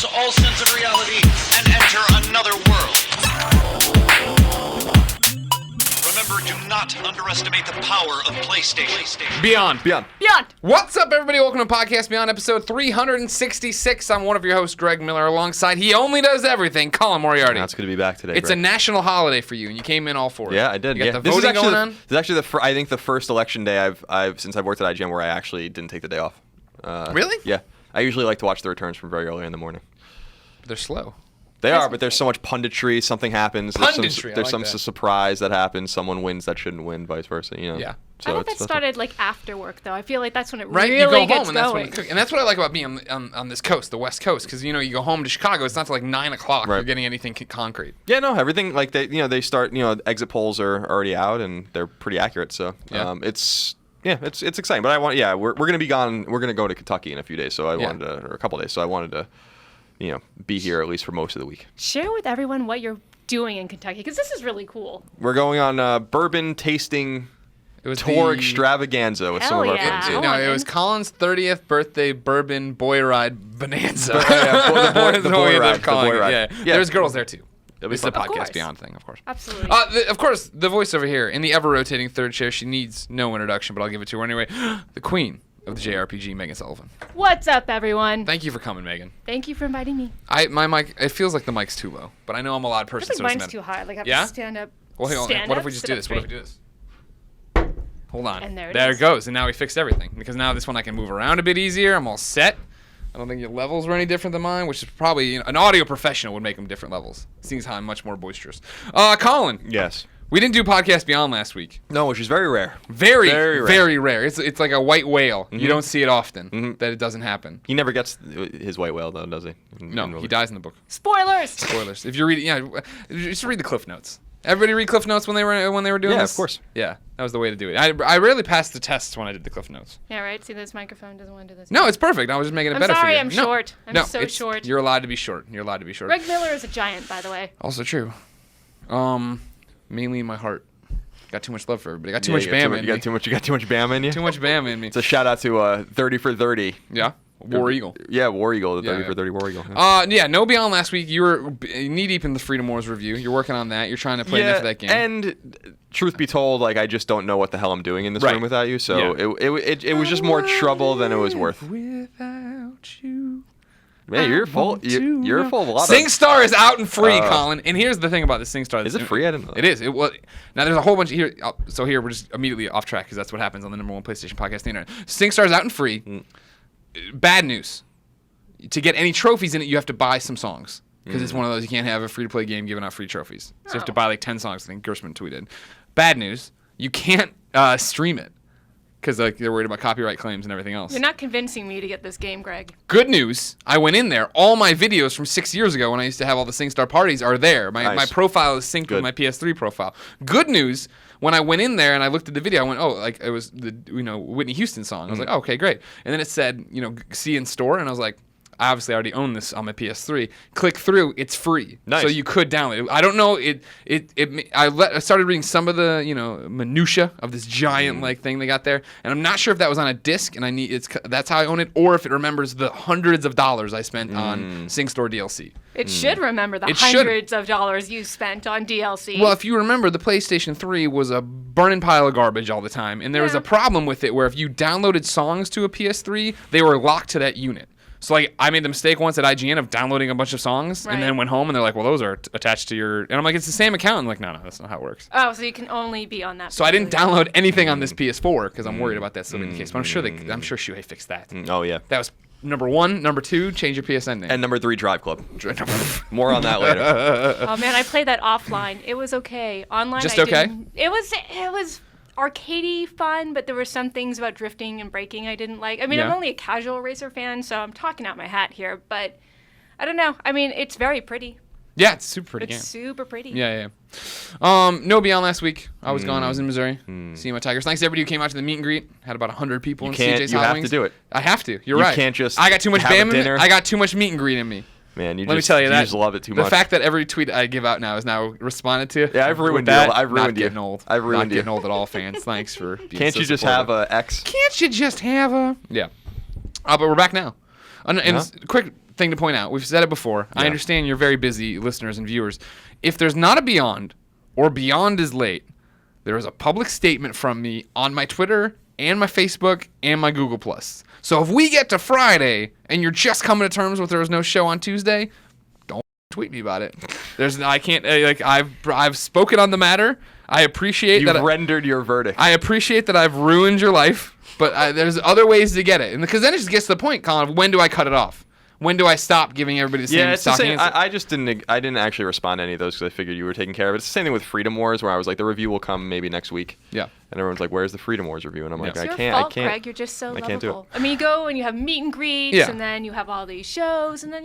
lose all sense of reality and enter another world. Remember, do not underestimate the power of PlayStation. Beyond. What's up, everybody? Welcome to Podcast Beyond, episode 366. I'm one of your hosts, Greg Miller, alongside He Only Does Everything, Colin Moriarty. That's good to be back today. It's Greg. a national holiday for you, and you came in all for it. Yeah, I did. You got yeah. the voting going on? This is actually I think the first election day I've since I've worked at IGN where I actually didn't take the day off. Really? Yeah. I usually like to watch the returns from very early in the morning. They're slow. They are, but there's so much punditry. Something happens. Punditry, There's some that. surprise that happens. Someone wins that shouldn't win, vice versa. You know. Yeah. So I thought that started like after work, though. I feel like that's when it Right? really You go gets home, and that's when going. you cook. And that's what I like about being on this coast, the West Coast, because, you know, you go home to Chicago, it's not till like 9 o'clock Right. you're getting anything concrete. Yeah, no, everything like they start. Exit polls are already out and they're pretty accurate. So Yeah. it's exciting. But we're gonna be gone. We're gonna go to Kentucky in a few days. So or a couple days. So I wanted to, be here at least for most of the week. Share with everyone what you're doing in Kentucky, because this is really cool. We're going on a bourbon tasting It was tour the- extravaganza with some Hell of our yeah. friends. Go No, on, it was then. Colin's 30th birthday bourbon boy ride bonanza. The boy That's what we ended up ride. calling The boy it, ride. Yeah. Yeah. There's girls there too. It'll be It's the fun. Of course. Podcast Beyond thing, of course. Absolutely. Of course, the voice over here in the ever-rotating third chair, she needs no introduction, but I'll give it to her anyway. The queen of the JRPG, Megan Sullivan. What's up, everyone? Thank you for coming, Megan. Thank you for inviting me. My mic, it feels like the mic's too low, but I know I'm a loud I person, think so it doesn't mine's matter. too high. Like I have Yeah? to stand up. Well, hang on. stand What up, if we just sit do up this? What if we straight. do this? Hold on. And there it There is. it goes. And now we fixed everything. Because now this one I can move around a bit easier. I'm all set. I don't think your levels were any different than mine, which is probably an audio professional would make them different levels. Seeing how I'm much more boisterous. Colin. Yes. We didn't do Podcast Beyond last week. No, which is very rare. Very, Very very rare. rare. It's like a white whale. You don't see it often that it doesn't happen. He never gets his white whale though, does he? No, he dies in the book. Spoilers. Spoilers. If you read, just read the Cliff Notes. Everybody read Cliff Notes when they were doing Yeah, this? of course. Yeah, that was the way to do it. I rarely passed the tests when I did the Cliff Notes. Yeah, right. See, this microphone doesn't want to do this. No, it's perfect. I was just making it I'm better sorry, for you. I'm No, short. I'm no, so it's- short. You're allowed to be short. You're allowed to be short. Greg Miller is a giant, by the way. Also true. Mainly in my heart. Got too much love for everybody. Got too Yeah, much you Bama in got me. too much. You got too much Bama in you. Too much Bama in me. It's a shout out to 30 for 30. Yeah. War Eagle. Yeah, War Eagle. The Yeah, 30 yeah. for 30 War Eagle. Yeah, no Beyond last week. You were knee deep in the Freedom Wars review. You're working on that. You're trying to play enough of that game. And truth be told, like I just don't know what the hell I'm doing in this Right. room without you. So Yeah. it was just more trouble than it was worth. Without you. Man, you're full. You're full of a lot of. Singstar is out and free, Oh. Colin. And here's the thing about the Singstar. Is it free? I didn't know that. It is. Now there's a whole bunch of here. So here we're just immediately off track because that's what happens on the #1 PlayStation podcast on the internet. Singstar's out and free. Bad news. To get any trophies in it, you have to buy some songs because it's one of those you can't have a free-to-play game giving out free trophies. So you have to buy like 10 songs. I think Gersman tweeted. Bad news. You can't stream it because like they're worried about copyright claims and everything else. You're not convincing me to get this game, Greg. Good news, I went in there. All my videos from 6 years ago when I used to have all the SingStar parties are there. My Nice. profile is synced Good. with my PS3 profile. Good news, when I went in there and I looked at the video, I went, oh, like it was the Whitney Houston song. I was like, oh, okay, great. And then it said, see in store, and I was like, I obviously already own this on my PS3. Click through, it's free. Nice. So you could download it. I don't know, I started reading some of the, minutia of this giant like thing they got there, and I'm not sure if that was on a disc and that's how I own it, or if it remembers the hundreds of dollars I spent on SingStar DLC. It should remember the It should. hundreds of dollars you spent on DLC. Well, if you remember, the PlayStation 3 was a burning pile of garbage all the time, and there was Yeah. a problem with it where if you downloaded songs to a PS3, they were locked to that unit. So, like, I made the mistake once at IGN of downloading a bunch of songs, and then Right. went home, and they're like, well, those are attached to your... And I'm like, it's the same account. I'm like, no, that's not how it works. oh, so you can only be on that. So I didn't particular- download anything on this PS4 because I'm worried about that still being the case. But I'm sure Shuhei fixed that. Oh yeah. That was number 1. Number 2, change your PSN name. And number 3, Drive Club. More on that later. Oh man, I played that offline. It was okay. Online, Just I okay? didn't- It was arcadey fun, but there were some things about drifting and braking I didn't like. I mean, I'm Yeah. only a casual racer fan, so I'm talking out my hat here, but I don't know. I mean, it's very pretty. Yeah, it's super pretty game. It's super pretty. Yeah. No Beyond last week. I was gone. I was in Missouri seeing my Tigers. Thanks to everybody who came out to the meet and greet. Had about 100 people in CJ's You Hot have Wings. to do it. I have to. You're You right. can't just I got too much have a Bama. dinner. I got too much meet and greet in me. Man, Let me tell you that. You just love it too the much. The fact that every tweet I give out now is now responded to. Yeah, I've ruined with that, you. I've ruined not you. getting old. I've ruined not you. getting old at all, fans. Thanks for being Can't so you just supportive. have a X? Can't you just have a... Yeah. But we're back now. And Yeah. quick thing to point out. We've said it before. I understand you're very busy, listeners and viewers. If there's not a Beyond, or Beyond is late, there is a public statement from me on my Twitter and my Facebook and my Google+. So if we get to Friday and you're just coming to terms with there was no show on Tuesday, don't tweet me about it. I can't, I've spoken on the matter. I appreciate that. You've rendered your verdict. I appreciate that I've ruined your life, but there's other ways to get it. And because then it just gets to the point, Colin, of when do I cut it off? When do I stop giving everybody the same it's the stock same. answer? I just didn't. I didn't actually respond to any of those because I figured you were taking care of it. It's the same thing with Freedom Wars, where I was like, the review will come maybe next week. Yeah. And everyone's like, "Where's the Freedom Wars review?" And I'm like, It's your I can't. fault, Greg. You're just so lovable. can't do it. I mean, you go and you have meet and greets, Yeah. and then you have all these shows, and then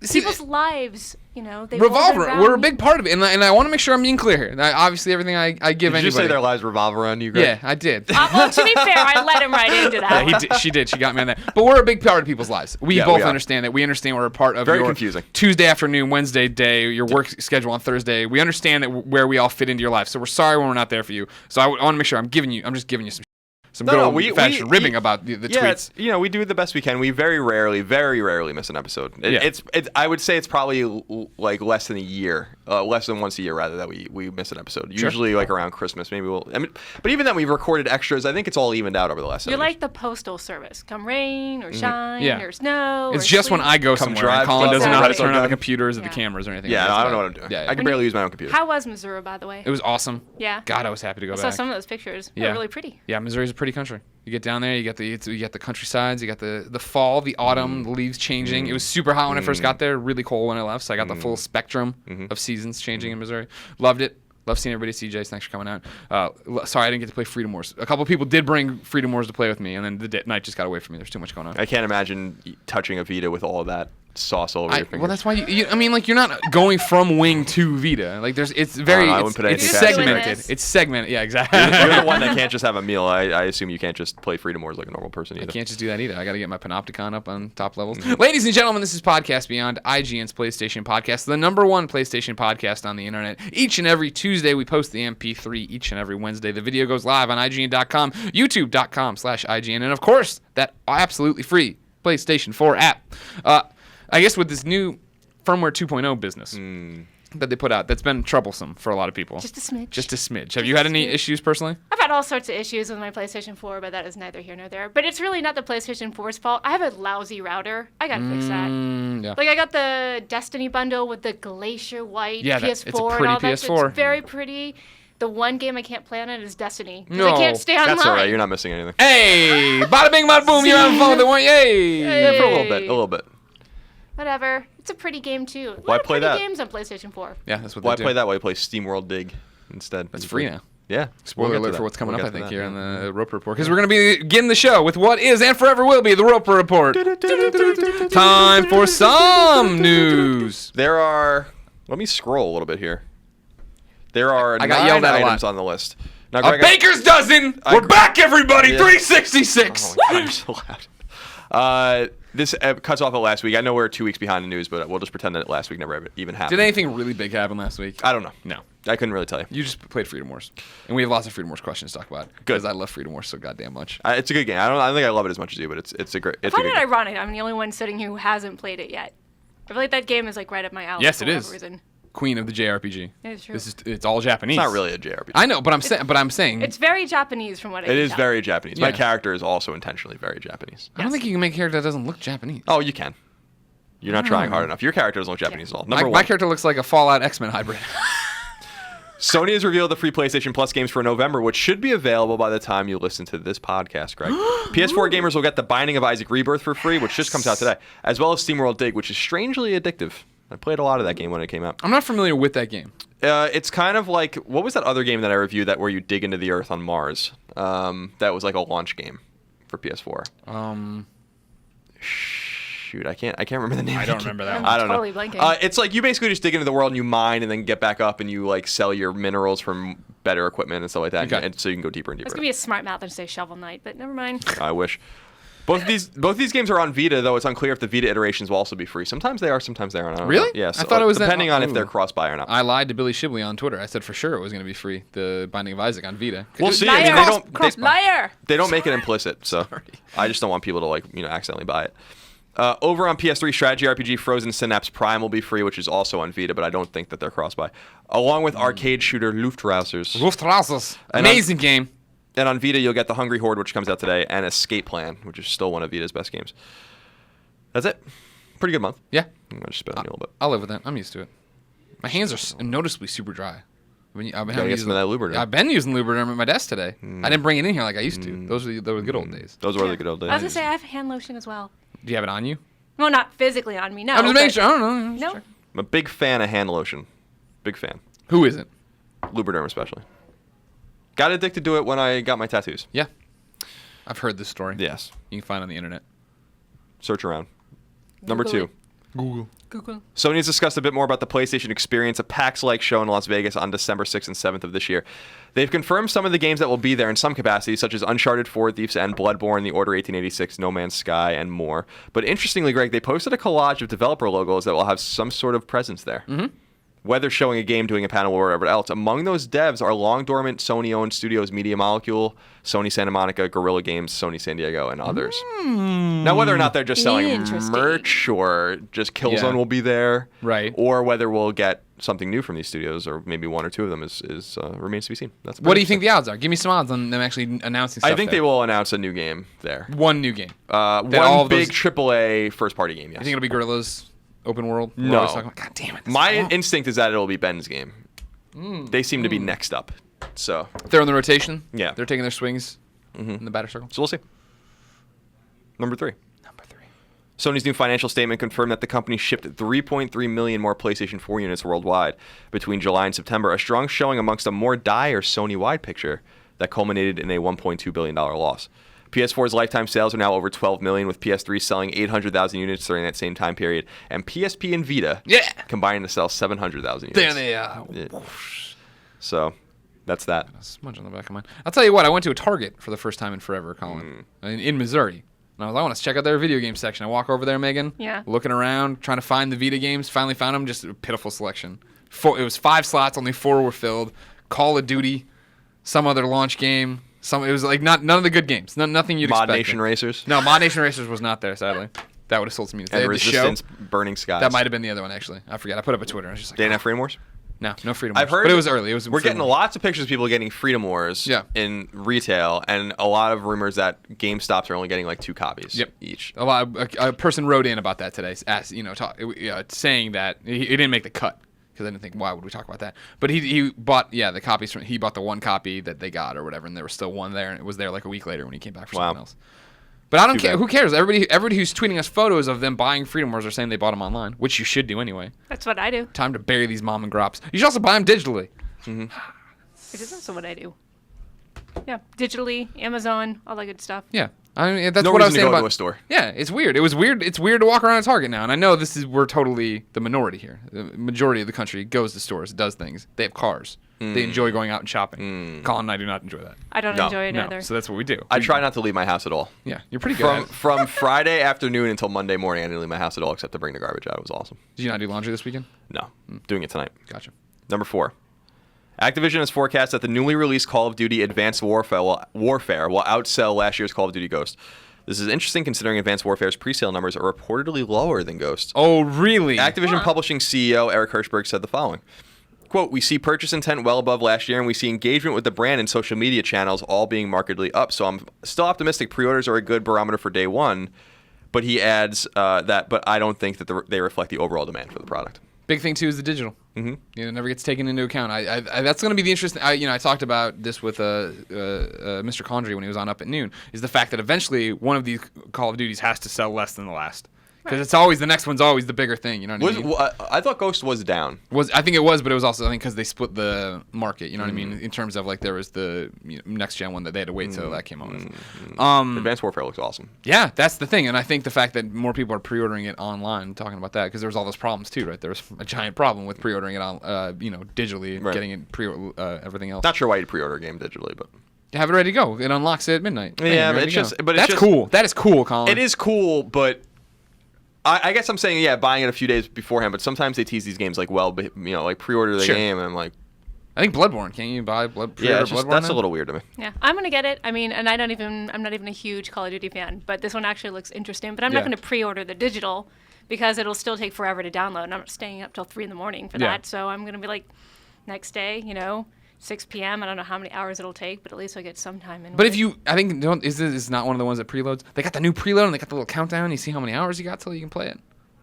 See, people's lives. They revolve revolve around. we're a big part of it, and I want to make sure I'm being clear here. Obviously, everything I give Did anybody. you say their lives revolve around you, Greg? Yeah, I did. Well, to be fair, I let him right into that. Yeah, he did. She did. She got me on that. But we're a big part of people's lives. We Yeah, both we are. understand that. We understand we're a part of Very your confusing. Tuesday afternoon, Wednesday day, your work schedule on Thursday. We understand that where we all fit into your life. So we're sorry when we're not there for you. So I want to make sure I'm just giving you some good old-fashioned ribbing about the tweets. We do the best we can. We very rarely miss an episode. It's I would say it's probably like less than a year, less than once a year rather that we miss an episode. Sure. Usually like around Christmas, maybe but even then we've recorded extras. I think it's all evened out over the last. You're 7 years. like the postal service. Come rain or shine Yeah. or snow. It's or just when sleet. I go Come somewhere. drive And Colin stuff doesn't know how to on turn on the Resogun. computers or the Yeah. cameras or anything. Yeah, like that. I don't know what I'm doing. Yeah, I can barely use my own computer. How was Missouri, by the way? It was awesome. Yeah. God, I was happy to go I back. saw some of those pictures. Yeah. They're really pretty. Yeah, Missouri's a pretty country. You get down there, you get the countrysides, you got the fall, the autumn, the leaves changing. It was super hot when I first got there, really cold when I left, so I got the full spectrum of seasons changing in Missouri. Loved it. Love seeing everybody. CJ, thanks for coming out. Sorry I didn't get to play Freedom Wars. A couple of people did bring Freedom Wars to play with me, and then the night just got away from me. There's too much going on. I can't imagine touching a Vita with all of that sauce all over your fingers. Well, that's why you're not going from Wing to Vita. Like it's very I wouldn't put it's anything past segmented. you. It's segmented. Yeah, exactly. You're the one that can't just have a meal. I assume you can't just play Freedom Wars like a normal person either. I can't just do that either. I got to get my Panopticon up on top levels. Ladies and gentlemen, this is Podcast Beyond, IGN's PlayStation podcast, the #1 PlayStation podcast on the internet. Each and every Tuesday, we post the MP3. Each and every Wednesday, the video goes live on IGN.com, YouTube.com/IGN, and of course, that absolutely free PlayStation 4 app. I guess with this new firmware 2.0 business that they put out, that's been troublesome for a lot of people. Just a smidge. Just a smidge. Have you had any issues personally? I've had all sorts of issues with my PlayStation 4, but that is neither here nor there. But it's really not the PlayStation 4's fault. I have a lousy router. I gotta fix that. Yeah. Like I got the Destiny bundle with the glacier white Yeah, PS4 it's a and pretty all that. PS4. It's very pretty. The one game I can't play on it is Destiny. 'Cause No, I can't stay online. That's all right. You're not missing anything. Hey, bada bing, bada boom, you're having fun with it, weren't you? Hey. Yeah, for a little bit. A little bit. Whatever. It's a pretty game too. A lot Why of play pretty that? games on PlayStation 4. Yeah, that's what Why they do. play that? Why play SteamWorld Dig instead? It's free now. Yeah. Spoiler We'll get to alert that. for what's coming We'll up, I get to think, that, here yeah. on the Roper Report. Because we're going to begin the show with what is and forever will be the Roper Report. Time for some news. There are. Let me scroll a little bit here. There are I got 9 yelled at a lot. items on the list. Now, A Greg, baker's dozen. We're back, everybody. Yeah. 366. Oh my God, you're so loud. This cuts off of last week. I know we're 2 weeks behind the news, but we'll just pretend that last week never even happened. Did anything really big happen last week? I don't know. No. I couldn't really tell you. You just played Freedom Wars. And we have lots of Freedom Wars questions to talk about. Good. Because I love Freedom Wars so goddamn much. It's a good game. I don't think I love it as much as you, but it's a great. I It's a find good it game. ironic. I'm the only one sitting here who hasn't played it yet. I feel like that game is like right up my alley. Yes, for it is. whatever reason. Queen of the JRPG. It's true. It's all Japanese. It's not really a JRPG. I know, but I'm saying It's very Japanese from what I It can is tell. very Japanese. My Yeah. character is also intentionally very Japanese. I don't think you can make a character that doesn't look Japanese. Oh, you can. You're not trying hard enough. Your character doesn't look Japanese at all. My Number one. character looks like a Fallout X-Men hybrid. Sony has revealed the free PlayStation Plus games for November, which should be available by the time you listen to this podcast, Greg. PS4 gamers will get The Binding of Isaac Rebirth for free, which just comes out today, as well as SteamWorld Dig, which is strangely addictive. I played a lot of that game when it came out. I'm not familiar with that game. It's kind of like, what was that other game that I reviewed that where you dig into the Earth on Mars? That was like a launch game for PS4. Shoot, I can't remember the name. I of the don't game. remember that I'm one. I don't totally know. blanking. It's like you basically just dig into the world and you mine and then get back up and you like sell your minerals from better equipment and stuff like that. Okay. And so you can go deeper and I deeper. was gonna be a smart mouth and say Shovel Knight, but never mind. I wish. Both these games are on Vita, though it's unclear if the Vita iterations will also be free. Sometimes they are, sometimes they aren't. I don't Really? know. Yes. I thought it was that- depending on if ooh. they're cross-buy or not. I lied to Billy Shibley on Twitter. I said for sure it was going to be free, the Binding of Isaac on Vita. We'll see. Liar. I mean, Liar. they don't make it implicit, so I just don't want people to accidentally buy it. Over on PS3, strategy RPG Frozen Synapse Prime will be free, which is also on Vita, but I don't think that they're cross-buy. Along with arcade shooter Luftrausers. Amazing game. And on Vita, you'll get The Hungry Horde, which comes out today, and Escape Plan, which is still one of Vita's best games. That's it. Pretty good month. Yeah. I'm going to spit on you a little bit. I'll live with that. I'm used to it. My hands are noticeably super dry. I've been Gotta get some of that Lubriderm. I've been using Lubriderm at my desk today. I didn't bring it in here like I used to. Those were the good old days. Those were the good old days. I was gonna say I have hand lotion as well. Do you have it on you? Well, not physically on me. No. I'm just making but- sure. I don't know. No. I'm a big fan of hand lotion. Big fan. Who isn't? Lubriderm especially. Got addicted to it when I got my tattoos. Yeah. I've heard this story. Yes. You can find it on the internet. Search around. Number Google 2. Google. Google. Sony has discussed a bit more about the PlayStation Experience, a PAX-like show in Las Vegas on December 6th and 7th of this year. They've confirmed some of the games that will be there in some capacity, such as Uncharted 4, Thief's End, Bloodborne, The Order 1886, No Man's Sky, and more. But interestingly, Greg, they posted a collage of developer logos that will have some sort of presence there. Mm-hmm. Whether showing a game, doing a panel, or whatever else. Among those devs are long-dormant Sony-owned studios Media Molecule, Sony Santa Monica, Guerrilla Games, Sony San Diego, and others. Now, whether or not they're just selling Interesting. merch or just Killzone will be there, Right. or whether we'll get something new from these studios, or maybe one or two of them is remains to be seen. That's What do you think the odds are? Give me some odds on them actually announcing stuff. I think they will announce a new game there. One new game. One all of big those- AAA first-party game, yes. You think it'll be Guerrilla's open world? We're No. always talking about- God damn it. My instinct is that it'll be Ben's game. They seem to be next up. So They're in the rotation. Yeah. They're taking their swings in the batter circle. we'll see. Number 3. Number 3. Sony's new financial statement confirmed that the company shipped 3.3 million more PlayStation 4 units worldwide between July and September, a strong showing amongst a more dire Sony-wide picture that culminated in a $1.2 billion loss. PS4's lifetime sales are now over 12 million, with PS3 selling 800,000 units during that same time period, and PSP and Vita combining to sell 700,000 units. There they are. Yeah. So that's that. Smudge on the back of mine. I'll tell you what, I went to a Target for the first time in forever, Colin, in Missouri. And I want to check out their video game section. I walk over there, Megan. Yeah. Looking around, trying to find the Vita games. Finally found them. Just a pitiful selection. It was 5 slots, only 4 were filled. Call of Duty, some other launch game. It was like none of the good games. Nothing you'd expect. Mod Nation Racers. No, Mod Nation Racers was not there, sadly. That would have sold some units. They And had the Resistance show. Burning Skies. That might have been the other one, actually. I forget. I put up a Twitter. I was just like, Didn't have Freedom Wars? no Freedom I've Wars. heard, but it was early. We're getting lots of pictures of people getting Freedom Wars in retail, and a lot of rumors that GameStops are only getting like 2 copies each. A person wrote in about that today, saying that he didn't make the cut because I didn't think, why would we talk about that? But he bought the copies he bought the one copy that they got or whatever, and there was still one there, and it was there like a week later when he came back for something else. But I don't care. bad. Who cares? Everybody who's tweeting us photos of them buying Freedom Wars are saying they bought them online, which you should do anyway. That's what I do. Time to bury these mom and grops. You should also buy them digitally. It is also what I do. Yeah, digitally, Amazon, all that good stuff. Yeah. I mean, that's No what I was reason to saying go about to a store. Yeah, it's weird. It was weird. It's weird to walk around a Target now, and I know we're totally the minority here. The majority of the country goes to stores, does things. They have cars. They enjoy going out and shopping. Colin and I do not enjoy that. I don't No, enjoy it No, either. so that's what we do. I try not to leave my house at all. Yeah, you're pretty good. At it. From Friday afternoon until Monday morning, I didn't leave my house at all except to bring the garbage out. It was awesome. Did you not do laundry this weekend? No, doing it tonight. Gotcha. Number 4. Activision has forecast that the newly released Call of Duty Advanced Warfare will outsell last year's Call of Duty Ghost. This is interesting considering Advanced Warfare's pre-sale numbers are reportedly lower than Ghost. Oh, really? Activision Publishing CEO Eric Hirschberg said the following. Quote, "We see purchase intent well above last year, and we see engagement with the brand and social media channels all being markedly up. So I'm still optimistic pre-orders are a good barometer for day one." But he adds but I don't think that they reflect the overall demand for the product. Big thing too is the digital. Mm-hmm. It never gets taken into account. I that's going to be the interesting. I talked about this with Mr. Condry when he was on Up at Noon. Is the fact that eventually one of these Call of Duties has to sell less than the last. Because it's always the next one's always the bigger thing, you know what I mean? I thought Ghost was down. I think it was, but it was also because they split the market. You know what I mean? In terms of like there was the next gen one that they had to wait till that came out. Advanced Warfare looks awesome. Yeah, that's the thing, and I think the fact that more people are pre-ordering it online, talking about that, because there was all those problems too, right? There was a giant problem with pre-ordering it on, digitally, Right. getting it everything else. Not sure why you'd pre-order a game digitally, but Have it ready to go. It unlocks it at midnight. Yeah, Bam, but ready it's to just- go. but it's that's just- cool. That is cool, Colin. it is cool. But I guess I'm saying buying it a few days beforehand. But sometimes they tease these games like like pre-order the Sure. game, and I'm like, I think Bloodborne. Can't you buy Bloodborne? That's a little weird to me. Yeah, I'm gonna get it. I mean, and I'm not even a huge Call of Duty fan, but this one actually looks interesting. But I'm not gonna pre-order the digital because it'll still take forever to download, and I'm not staying up till 3 a.m. for that. So I'm gonna be like, next day, 6 p.m. I don't know how many hours it'll take, but at least I'll get some time in. But if you, I think, is this not one of the ones that preloads? They got the new preload and they got the little countdown. You see how many hours you got till you can play it.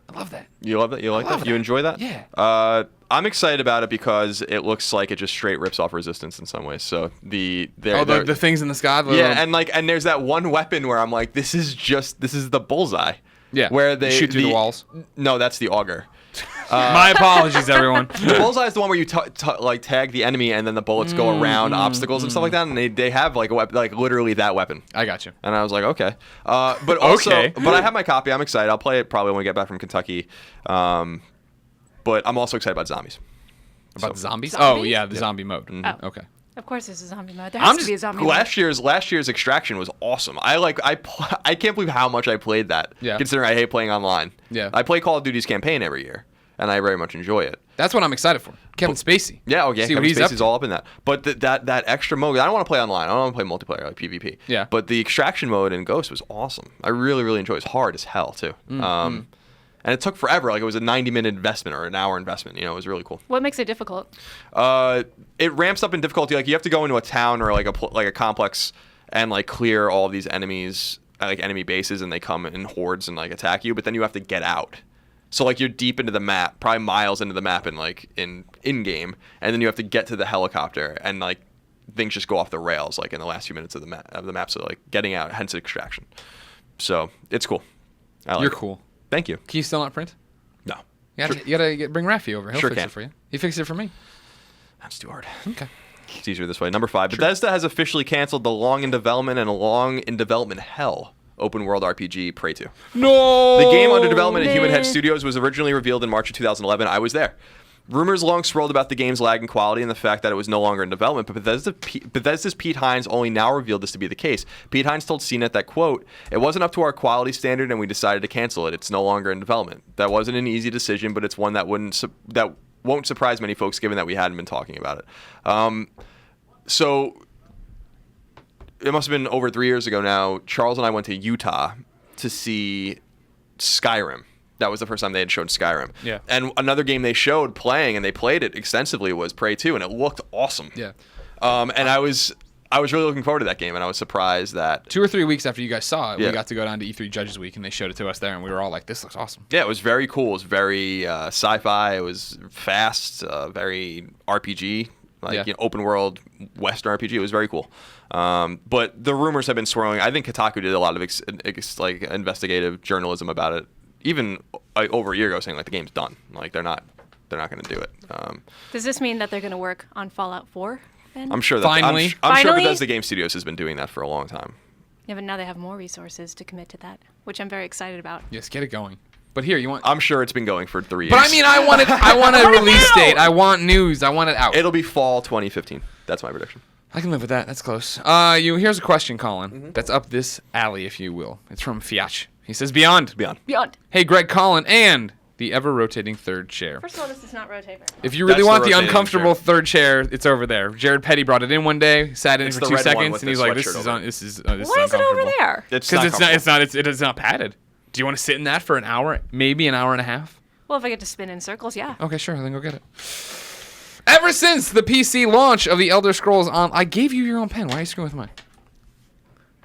I love that. You love that? You like that? You enjoy that? Yeah. I'm excited about it because it looks like it just straight rips off Resistance in some ways. So the things in the sky. And there's that one weapon where I'm like, this is the bullseye. Yeah. Where they shoot through the walls. No, that's the auger. My apologies, everyone. The bullseye is the one where you tag the enemy and then the bullets go around obstacles and stuff like that, and they have like a weapon, like literally that weapon. I got you. And I was like, okay, but also, but I have my copy. I'm excited. I'll play it probably when we get back from Kentucky. But I'm also excited about zombies. About the zombies? Zombies? Oh yeah, the zombie mode. Oh. Okay. Of course, there's a zombie mode. There has to be a zombie mode. Last year's Extraction was awesome. I can't believe how much I played that. Yeah. Considering I hate playing online. Yeah. I play Call of Duty's campaign every year, and I very much enjoy it. That's what I'm excited for. Kevin Spacey. Yeah, okay. See Kevin what he's up Spacey's to. all up in that. But that extra mode, I don't want to play online. I don't want to play multiplayer like PvP. Yeah. But the Extraction mode in Ghost was awesome. I really, really enjoyed it. It's hard as hell too. And it took forever. Like it was a 90-minute investment or an hour investment. It was really cool. What makes it difficult? It ramps up in difficulty. Like you have to go into a town or like a complex and like clear all of these enemies, like enemy bases, and they come in hordes and like attack you. But then you have to get out. So like you're deep into the map, probably miles into the map in game, and then you have to get to the helicopter, and like things just go off the rails like in the last few minutes of the map. So like getting out, hence Extraction. So it's cool. You're cool. Thank you. Can you still not print? No. You gotta bring Rafi over. He'll Sure fix can. it for you. He fixed it for me. That's too hard. Okay. It's easier this way. Number 5. Bethesda has officially canceled the long in development hell open world RPG Prey 2. No. The game under development at Human Head Studios was originally revealed in March of 2011. I was there. Rumors long swirled about the game's lag in quality and the fact that it was no longer in development, but Bethesda's Pete Hines only now revealed this to be the case. Pete Hines told CNET that, quote, "It wasn't up to our quality standard and we decided to cancel it. It's no longer in development. That wasn't an easy decision, but it's one that won't surprise many folks given that we hadn't been talking about it." So it must have been over 3 years ago now. Charles and I went to Utah to see Skyrim. That was the first time they had shown Skyrim. Yeah. And another game they showed playing, and they played it extensively, was Prey 2, and it looked awesome. Yeah. And I was really looking forward to that game, and I was surprised that 2 or 3 weeks after you guys saw it, Yeah. we got to go down to E3 Judges Week, and they showed it to us there, and we were all like, "This looks awesome." Yeah, it was very cool. It was very sci-fi. It was fast, very RPG, open world Western RPG. It was very cool. But the rumors have been swirling. I think Kotaku did a lot of investigative journalism about it, even over a year ago, saying like the game's done. Like they're not going to do it. Does this mean that they're going to work on Fallout 4? Then? I'm sure that Finally. I'm sure Finally? Bethesda Game Studios has been doing that for a long time. Yeah, but now they have more resources to commit to that, which I'm very excited about. Yes, get it going. But here, you want... I'm sure it's been going for 3 years. But I mean, I want a release date. I want news. I want it out. It'll be fall 2015. That's my prediction. I can live with that. That's close. Here's a question, Colin. That's up this alley, if you will. It's from Fiach. He says, Beyond. Beyond. Hey, Greg, Colin, and the ever-rotating third chair. First of all, this does not rotate very well. If you really That's want the the rotating uncomfortable chair. third chair, it's over there. Jared Petty brought it in one day, sat in It's for the 2 red one seconds, with and the he's like, sweatshirt over "This is Why is it over uncomfortable." there? Because it's not padded. Do you want to sit in that for an hour, maybe an hour and a half? Well, if I get to spin in circles, yeah. Okay, sure. Then go get it. Ever since the PC launch of the Elder Scrolls I gave you your own pen. Why are you screwing with mine?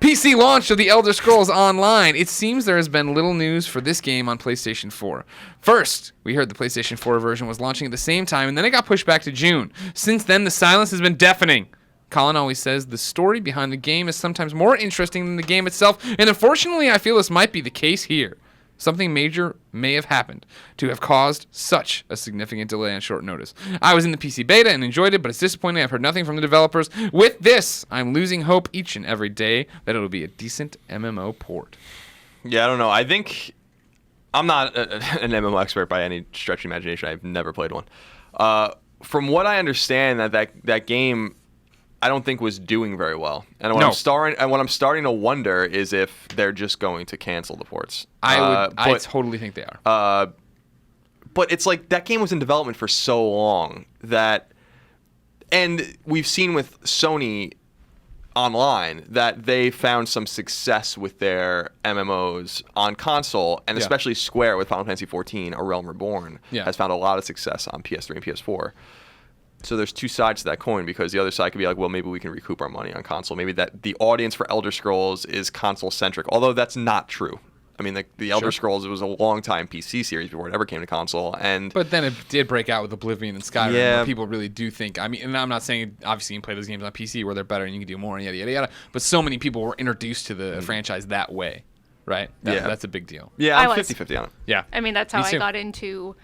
PC launch of the Elder Scrolls Online. It seems there has been little news for this game on PlayStation 4. First, we heard the PlayStation 4 version was launching at the same time, and then it got pushed back to June. Since then, the silence has been deafening. Colin always says the story behind the game is sometimes more interesting than the game itself, and unfortunately, I feel this might be the case here. Something major may have happened to have caused such a significant delay on short notice. I was in the PC beta and enjoyed it, but it's disappointing I've heard nothing from the developers. With this, I'm losing hope each and every day that it'll be a decent MMO port. Yeah, I don't know. I think I'm not an MMO expert by any stretch of imagination. I've never played one. From what I understand, that game, I don't think was doing very well. And what I'm starting to wonder is if they're just going to cancel the ports. I totally think they are. But it's like that game was in development for so long that And we've seen with Sony online that they found some success with their MMOs on console, and especially Square with Final Fantasy XIV, A Realm Reborn, has found a lot of success on PS3 and PS4. So there's two sides to that coin, because the other side could be like, well, maybe we can recoup our money on console. Maybe that the audience for Elder Scrolls is console-centric, although that's not true. I mean, the Elder Scrolls, it was a long-time PC series before it ever came to console. But then it did break out with Oblivion and Skyrim, where people really do think... I mean, and I'm not saying, obviously, you can play those games on PC where they're better and you can do more and yada, yada, yada. But so many people were introduced to the franchise that way, right? That's a big deal. Yeah, I'm 50-50 on it. Yeah. I mean, that's how I got into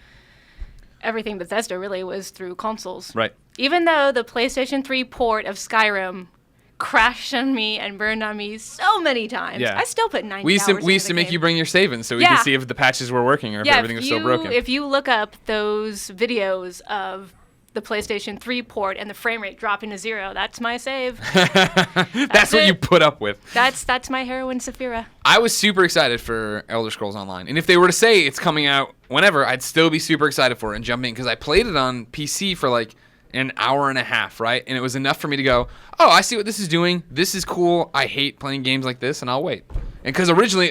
everything Bethesda, really, was through consoles. Right. Even though the PlayStation 3 port of Skyrim crashed on me and burned on me so many times. Yeah. I still put 90 we hours used to make game. you bring your savings so we could see if the patches were working or if everything was still broken. If you look up those videos of the PlayStation 3 port and the frame rate dropping to 0, that's my save. That's what you put up with. That's my heroin Saphira. I was super excited for Elder Scrolls Online. And if they were to say it's coming out whenever, I'd still be super excited for it and jump in, because I played it on PC for like an hour and a half, right? And it was enough for me to go, oh, I see what this is doing. This is cool. I hate playing games like this, and I'll wait. And because originally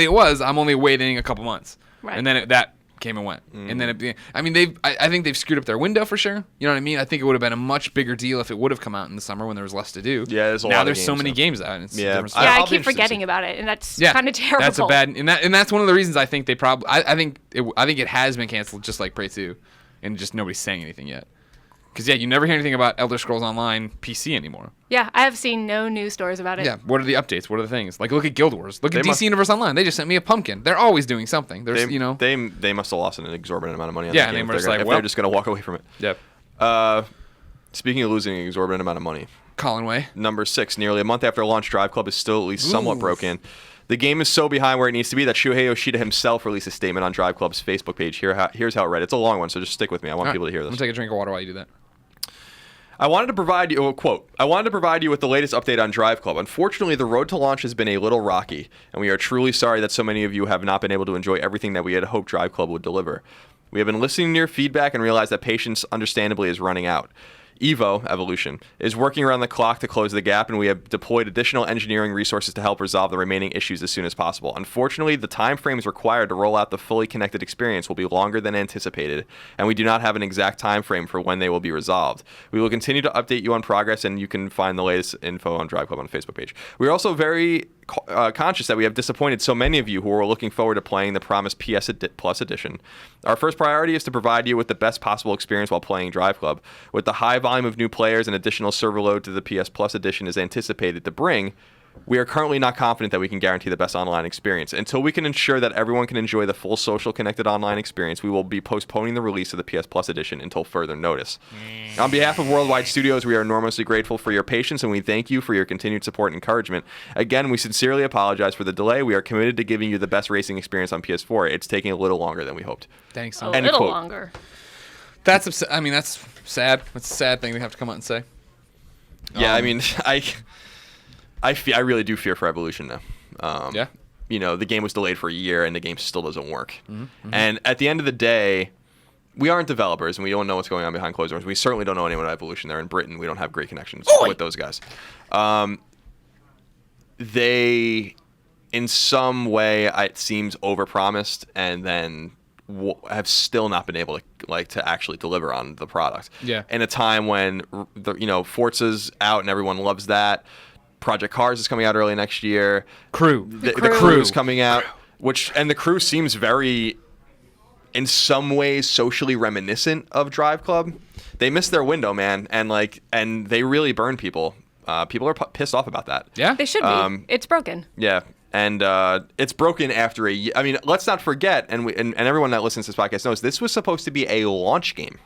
it was, I'm only waiting a couple months. Right. And then that came and went. And then, I think they've screwed up their window for sure. You know what I mean? I think it would have been a much bigger deal if it would have come out in the summer when there was less to do. Yeah, there's a lot now of there's games, so many games out. And it's I keep forgetting about it, and that's kind of terrible. That's a bad, and that's one of the reasons I think they probably. I think it has been canceled, just like Prey 2, and just nobody's saying anything yet. Because, you never hear anything about Elder Scrolls Online PC anymore. Yeah, I have seen no news stories about it. Yeah, what are the updates? What are the things? Like, look at Guild Wars. Look at DC Universe Online. They just sent me a pumpkin. They're always doing something. They must have lost an exorbitant amount of money on that game. They're just going to walk away from it. Yep. Speaking of losing an exorbitant amount of money. Colin Way. Number 6, nearly a month after launch, Drive Club is still at least somewhat broken. The game is so behind where it needs to be that Shuhei Yoshida himself released a statement on Drive Club's Facebook page. Here's how it read. It's a long one, so just stick with me. I want people to hear this. I'm going to take a drink of water while you do that. I wanted to provide you, quote, I wanted to provide you with the latest update on Drive Club. Unfortunately, the road to launch has been a little rocky, and we are truly sorry that so many of you have not been able to enjoy everything that we had hoped Drive Club would deliver. We have been listening to your feedback and realized that patience, understandably, is running out. Evolution, is working around the clock to close the gap, and we have deployed additional engineering resources to help resolve the remaining issues as soon as possible. Unfortunately, the time frames required to roll out the fully connected experience will be longer than anticipated, and we do not have an exact time frame for when they will be resolved. We will continue to update you on progress, and you can find the latest info on Drive Club on the Facebook page. We're also very conscious that we have disappointed so many of you who are looking forward to playing the promised PS Plus edition. Our first priority is to provide you with the best possible experience while playing Drive Club. With the high volume of new players and additional server load to the PS Plus edition is anticipated to bring, we are currently not confident that we can guarantee the best online experience. Until we can ensure that everyone can enjoy the full social connected online experience, we will be postponing the release of the PS Plus edition until further notice. On behalf of Worldwide Studios, we are enormously grateful for your patience, and we thank you for your continued support and encouragement. Again, we sincerely apologize for the delay. We are committed to giving you the best racing experience on PS4. It's taking a little longer than we hoped. Thanks. A little longer. That's sad. That's a sad thing to have to come out and say. Yeah, I mean, I really do fear for Evolution now. The game was delayed for a year, and the game still doesn't work. Mm-hmm. And at the end of the day, we aren't developers, and we don't know what's going on behind closed doors. We certainly don't know anyone at Evolution. They're in Britain. We don't have great connections with those guys. They, in some way, it seems overpromised, and then have still not been able to actually deliver on the product. Yeah. In a time when Forza's out and everyone loves that. Project Cars is coming out early next year. The Crew is coming out, and the Crew seems very, in some ways, socially reminiscent of Drive Club. They missed their window, man, and they really burn people. People are pissed off about that. Yeah, they should be. It's broken. Yeah. And it's broken after a year. I mean, let's not forget, and everyone that listens to this podcast knows, this was supposed to be a launch game.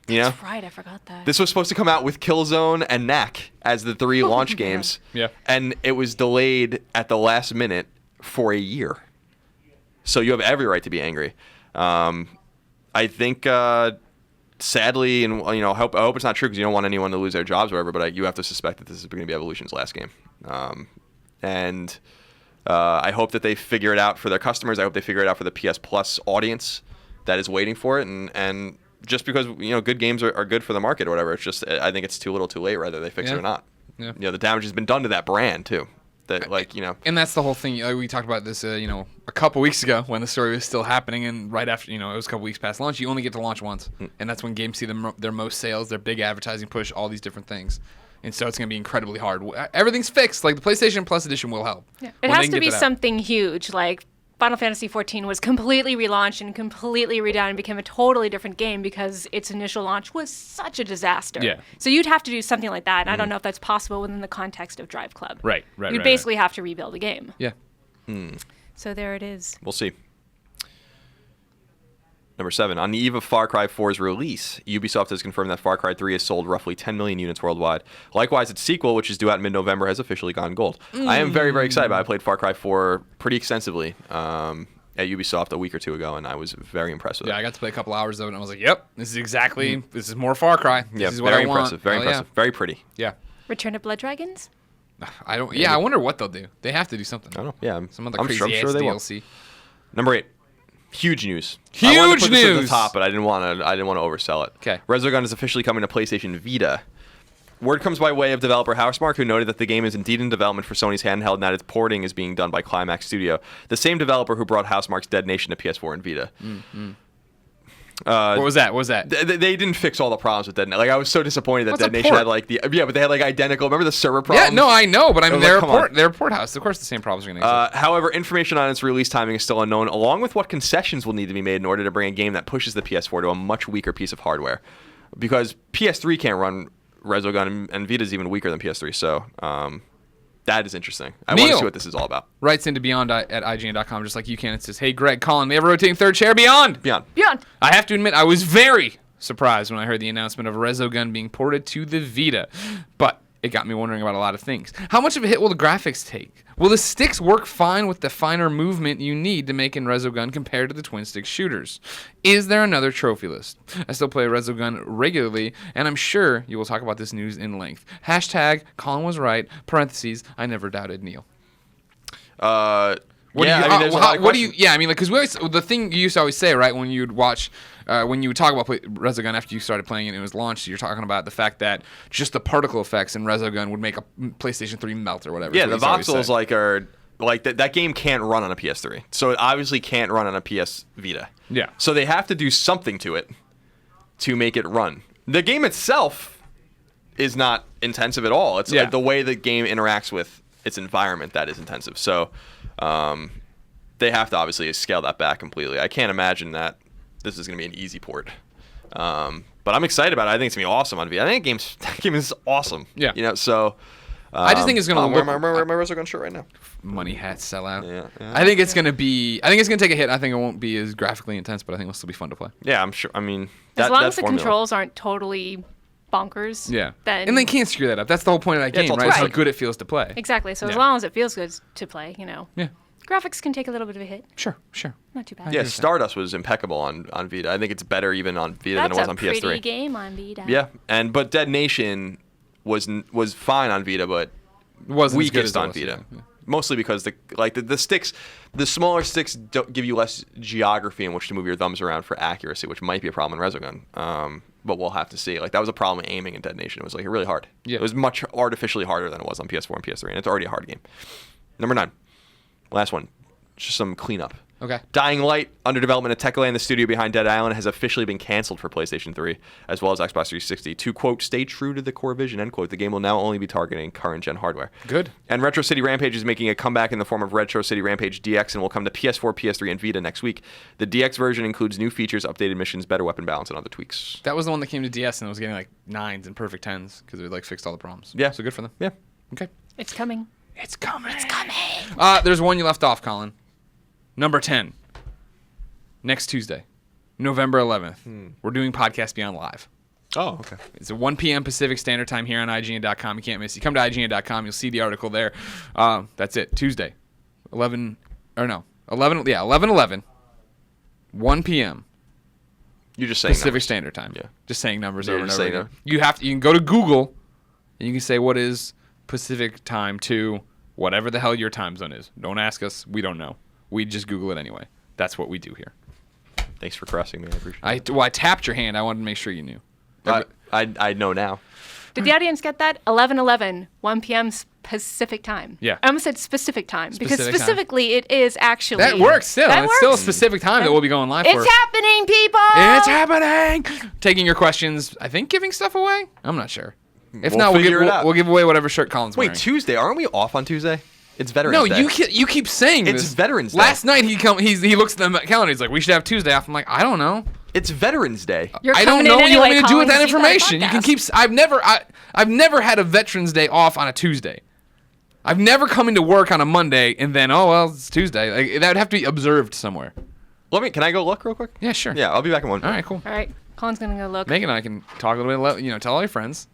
That's right, I forgot that. This was supposed to come out with Killzone and Knack as the 3 launch games. Yeah. And it was delayed at the last minute for a year. So you have every right to be angry. I think, sadly, and I hope it's not true because you don't want anyone to lose their jobs or whatever, but you have to suspect that this is going to be Evolution's last game. I hope that they figure it out for their customers. I hope they figure it out for the PS Plus audience that is waiting for it. And just because good games are good for the market or whatever. It's just I think it's too little, too late. Whether they fix it or not. Yeah. The damage has been done to that brand too. That And that's the whole thing. We talked about this, a couple weeks ago when the story was still happening, and right after, it was a couple weeks past launch. You only get to launch once, and that's when games see their most sales, their big advertising push, all these different things. And so it's going to be incredibly hard. Everything's fixed. Like the PlayStation Plus edition will help. Yeah. It has to be something huge, like Final Fantasy XIV was completely relaunched and completely redone and became a totally different game because its initial launch was such a disaster. Yeah. So you'd have to do something like that. And I don't know if that's possible within the context of Drive Club. Right. You basically have to rebuild a game. Yeah. So there it is. We'll see. Number 7. On the eve of Far Cry 4's release, Ubisoft has confirmed that Far Cry 3 has sold roughly 10 million units worldwide. Likewise, its sequel, which is due out in mid-November, has officially gone gold. I am very, very excited about it. I played Far Cry 4 pretty extensively at Ubisoft a week or two ago, and I was very impressed with it. Yeah, I got to play a couple hours of it, and I was like, yep, this is more Far Cry. This is what I want. Very impressive. Very pretty. Yeah. Return of Blood Dragons? I wonder what they'll do. They have to do something. I don't know. Yeah. Some other crazy ass DLC. Number 8. Huge news. Huge I wanted to put news. This at the top, but I didn't want to oversell it. Okay. Resogun is officially coming to PlayStation Vita. Word comes by way of developer Housemarque, who noted that the game is indeed in development for Sony's handheld, and that its porting is being done by Climax Studio, the same developer who brought Housemarque's Dead Nation to PS4 and Vita. What was that? They didn't fix all the problems with Dead Nation. Like I was so disappointed that What's Dead a Nation port? had but they had identical. Remember the server problems? Yeah, no, I know, but I mean they're a port house. Of course, the same problems are going to exist. However, information on its release timing is still unknown, along with what concessions will need to be made in order to bring a game that pushes the PS4 to a much weaker piece of hardware, because PS3 can't run Resogun, and Vita's even weaker than PS3. So that is interesting. I want to see what this is all about. Writes into Beyond at ign.com just like you can. It says, "Hey Greg, Colin, we have a rotating third chair. Beyond. I have to admit, I was very surprised when I heard the announcement of Resogun being ported to the Vita, but it got me wondering about a lot of things. How much of a hit will the graphics take? Will the sticks work fine with the finer movement you need to make in Resogun compared to the twin-stick shooters? Is there another trophy list? I still play Resogun regularly, and I'm sure you will talk about this news in length. Hashtag Colin was right, parentheses, I never doubted Neil." There's a lot of questions. Because the thing you used to always say, right, when you would watch, when you would talk about Resogun after you started playing it and it was launched, you're talking about the fact that just the particle effects in Resogun would make a PlayStation 3 melt or whatever. Yeah, the voxels are that game can't run on a PS3, so it obviously can't run on a PS Vita. Yeah. So they have to do something to it to make it run. The game itself is not intensive at all. It's the way the game interacts with its environment that is intensive. So they have to obviously scale that back completely. I can't imagine that this is going to be an easy port. But I'm excited about it. I think it's going to be awesome on Vita. I think that game is awesome. Yeah. So I just think it's going to look... my Resogun shirt right now. Money hats sell out. Yeah. I think it's going to take a hit. I think it won't be as graphically intense, but I think it'll still be fun to play. Yeah, I'm sure. I mean, as long as the controls aren't totally bonkers. Yeah. Then and they can't screw that up. That's the whole point of that game, right? It's how good it feels to play. Exactly. So as long as it feels good to play, Yeah. Graphics can take a little bit of a hit. Sure. Not too bad. Yeah, Stardust was impeccable on Vita. I think it's better even on Vita than it was on PS3. That's a pretty game on Vita. Yeah, but Dead Nation was fine on Vita, but wasn't weakest on Vita. Yeah. Mostly because the sticks, the smaller sticks don't give you less geography in which to move your thumbs around for accuracy, which might be a problem in Resogun. But we'll have to see. That was a problem aiming in Dead Nation. It was really hard. Yeah. It was much artificially harder than it was on PS4 and PS3, and it's already a hard game. Number 9. Last one. Just some cleanup. Okay. Dying Light, under development at Techland, the studio behind Dead Island, has officially been canceled for PlayStation 3, as well as Xbox 360. To, quote, stay true to the core vision, end quote, the game will now only be targeting current-gen hardware. Good. And Retro City Rampage is making a comeback in the form of Retro City Rampage DX and will come to PS4, PS3, and Vita next week. The DX version includes new features, updated missions, better weapon balance, and other tweaks. That was the one that came to DS and was getting 9s and perfect 10s because it fixed all the problems. Yeah. So good for them. Yeah. Okay. It's coming. It's coming. There's one you left off, Colin. Number 10. Next Tuesday, November 11th, we're doing Podcast Beyond Live. Oh, okay. It's at 1 p.m. Pacific Standard Time here on ign.com. You can't miss it. You come to ign.com, you'll see the article there. That's it. Tuesday, 11, 1 p.m. You're just saying Pacific numbers. Standard Time. Yeah. Just saying numbers Yeah, over and just over saying again. You can go to Google and you can say what is Pacific Time to whatever the hell your time zone is. Don't ask us. We don't know. We just Google it anyway. That's what we do here. Thanks for caressing me. I appreciate it. I tapped your hand. I wanted to make sure you knew. I know now. Did the audience get that? 11:11, 1 p.m. Pacific time. Yeah. I almost said specific time because Specific time. specifically it is actually. That works still. That It's still a works. specific time that we'll be going live for. It's happening, people. It's happening. Taking your questions. I think giving stuff away. I'm not sure. If We'll not, figure it out. we'll give away whatever shirt Colin's wearing. Wait, Tuesday? Aren't we off on Tuesday? It's Veterans No, Day. you keep saying It's this. Veterans Day. Last night he looks at the calendar. He's like, we should have Tuesday off. I'm like, I don't know. It's Veterans Day. You're I don't coming know in what you want me anyway, to do with Colin, that 'cause you've got a information. You can podcast. keep. I've never had a Veterans Day off on a Tuesday. I've never come into work on a Monday and then it's Tuesday. Like, that would have to be observed somewhere. Can I go look real quick? Yeah, sure. Yeah, I'll be back in one. All right, cool. All right, Colin's gonna go look. Megan and I can talk a little bit. Tell all your friends.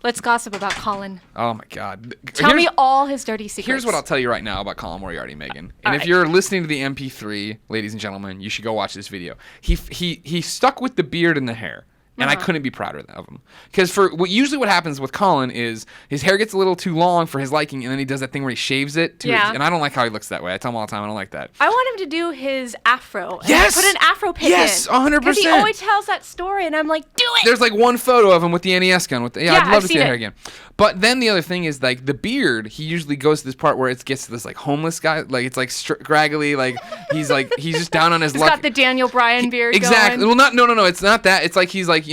Let's gossip about Colin. Oh my God. Tell me all his dirty secrets. Here's what I'll tell you right now about Colin Moriarty, Megan. And All if right. you're listening to the MP3, ladies and gentlemen, you should go watch this video. He stuck with the beard and the hair. And I couldn't be prouder of him. Because usually what happens with Colin is his hair gets a little too long for his liking, and then he does that thing where he shaves it. And I don't like how he looks that way. I tell him all the time, I don't like that. I want him to do his afro. And Yes! Put an afro pick Yes, in. 100%. Because he always tells that story, and I'm like, do it. There's like one photo of him with the NES gun. I'd love I've to see seen that hair it. again. But then the other thing is like the beard. He usually goes to this part where it gets to this like homeless guy. Like it's like scraggly. Like he's just down on his He's luck. got the Daniel Bryan beard Exactly. going. Well, no. It's not that. It's like he's like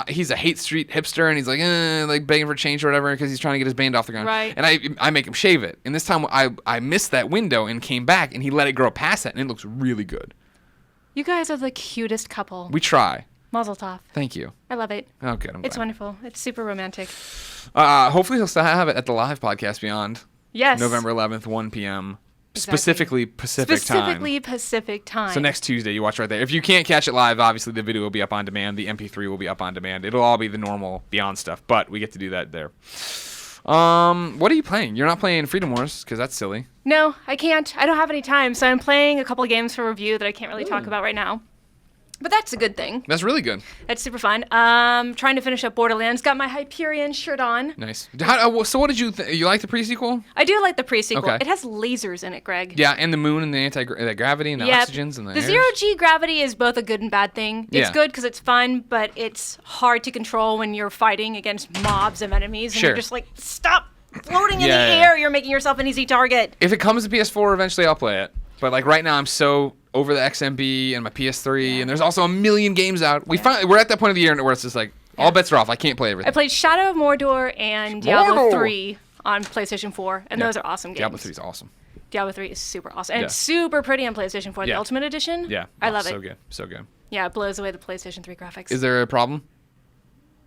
he's a Hate Street hipster, and he's like begging for change or whatever because he's trying to get his band off the ground. Right. And I make him shave it. And this time I missed that window and came back, and he let it grow past that, and it looks really good. You guys are the cutest couple. We try. Mazel tov. Thank you. I love it. Oh, good. I'm It's glad. wonderful. It's super romantic. Hopefully he'll still have it at the live podcast Beyond. Yes. November 11th, 1 p.m. Exactly. Specifically Pacific time. Specifically Pacific time. So next Tuesday, you watch right there. If you can't catch it live, obviously the video will be up on demand. The MP3 will be up on demand. It'll all be the normal Beyond stuff, but we get to do that there. What are you playing? You're not playing Freedom Wars because that's silly. No, I can't. I don't have any time, so I'm playing a couple of games for review that I can't really talk about right now. But that's a good thing. That's really good. That's super fun. Trying to finish up Borderlands. Got my Hyperion shirt on. Nice. So what did you you like the pre-sequel? I do like the pre-sequel. Okay. It has lasers in it, Greg. Yeah, and the moon and the anti-gravity and the Yep. oxygens and the The airs. zero-G gravity is both a good and bad thing. It's Yeah. good because it's fun, but it's hard to control when you're fighting against mobs of enemies. And Sure. you're just like, stop floating in Yeah, the yeah. air. You're making yourself an easy target. If it comes to PS4, eventually I'll play it. But like right now, I'm so over the XMB and my PS3, and there's also a million games out. We're at that point of the year where it's just like all bets are off. I can't play I everything. played Shadow of Mordor and Diablo Mordor! 3 on PlayStation 4, and Yeah. those are awesome games. Diablo 3 is awesome. Diablo 3 is super awesome. And Yeah. it's super pretty on PlayStation 4. The Yeah. Ultimate Edition. Yeah, I love so it. good, so good. Yeah, it blows away the PlayStation 3 graphics. Is there a problem?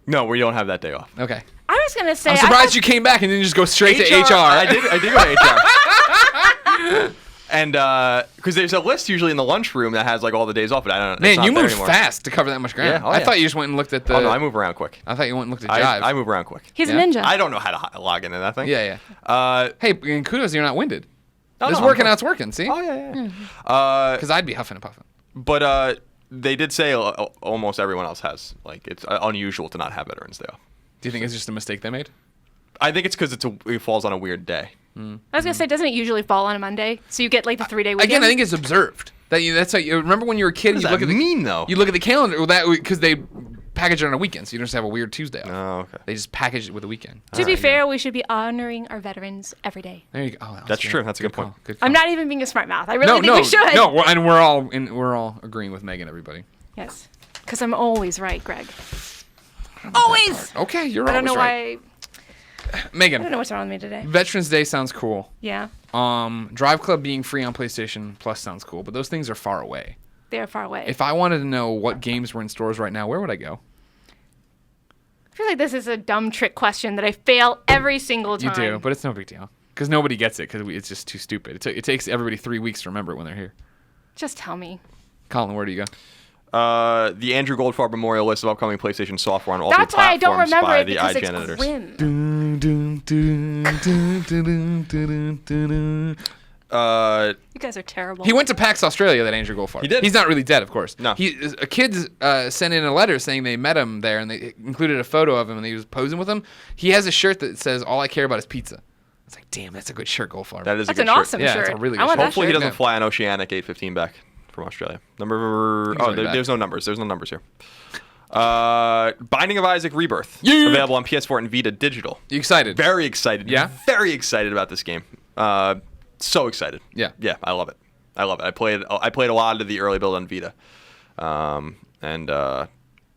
No, we don't have that day off. Okay. I was going to say... I'm I surprised thought- you came back and didn't just go straight to HR. I did go to HR. And because there's a list usually in the lunchroom that has like all the days off, but I don't. It's Man, not you there moved anymore. fast to cover that much ground. Yeah, oh, I yeah. thought you just went and looked at the. Oh no, I move around quick. I thought you went and looked at Jive. I move around quick. He's Yeah. a ninja. I don't know how to log into that thing. Yeah, yeah. Hey, and kudos, you're not winded. No, This no, working I'm- out's working. See? Oh yeah. Because I'd be huffing and puffing. But they did say almost everyone else has. Like it's unusual to not have Veterans Day off. Do you think it's just a mistake they made? I think it's because it falls on a weird day. I was going to say, doesn't it usually fall on a Monday? So you get like the 3-day weekend? Again, I think it's observed. That's how you remember when you were a kid. What does You that look at the mean, though? You look at the calendar. Well, that because they package it on a weekend, so you don't just have a weird Tuesday off. Oh, okay. They just package it with a weekend. To be fair, we should be honoring our veterans every day. There you go. Oh, That's good. true. That's a good point. Call. Good I'm call. not even being a smart mouth. I really think no, we should. No, and we're all agreeing with Megan. Everybody. Yes. Because I'm always right, Greg. Always! Okay, you're I don't always know right. why... Megan, I don't know what's wrong with me today. Veterans Day sounds cool. Yeah. Drive Club being free on PlayStation Plus sounds cool, but those things are far away. They are far away. If I wanted to know what games were in stores right now, where would I go? I feel like this is a dumb trick question that I fail every single You time. do, but it's no big deal. Because nobody gets it, because it's just too stupid. It takes everybody 3 weeks to remember it when they're here. Just tell me. Colin, where do you go? The Andrew Goldfarb Memorial list of upcoming PlayStation software on all That's three why I don't platforms remember by it the because IGN it's editors. grim. You guys are terrible. He went to PAX Australia, that Andrew Goldfarb. He did. He's not really dead, of course. No. A kid sent in a letter saying they met him there, and they included a photo of him, and he was posing with him. He has a shirt that says, "All I care about is pizza." It's like, damn, that's a good shirt, Goldfarb. That is That's a an good shirt. awesome Yeah, shirt. it's a really I good want shirt. that Hopefully he shirt. doesn't fly an Oceanic 815 back from Australia. There's no numbers. There's no numbers here. Binding of Isaac Rebirth. Yeah. Available on PS4 and Vita Digital. You excited? Very excited. Yeah? Very excited about this game. So excited. Yeah. Yeah, I love it. I played a lot of the early build on Vita.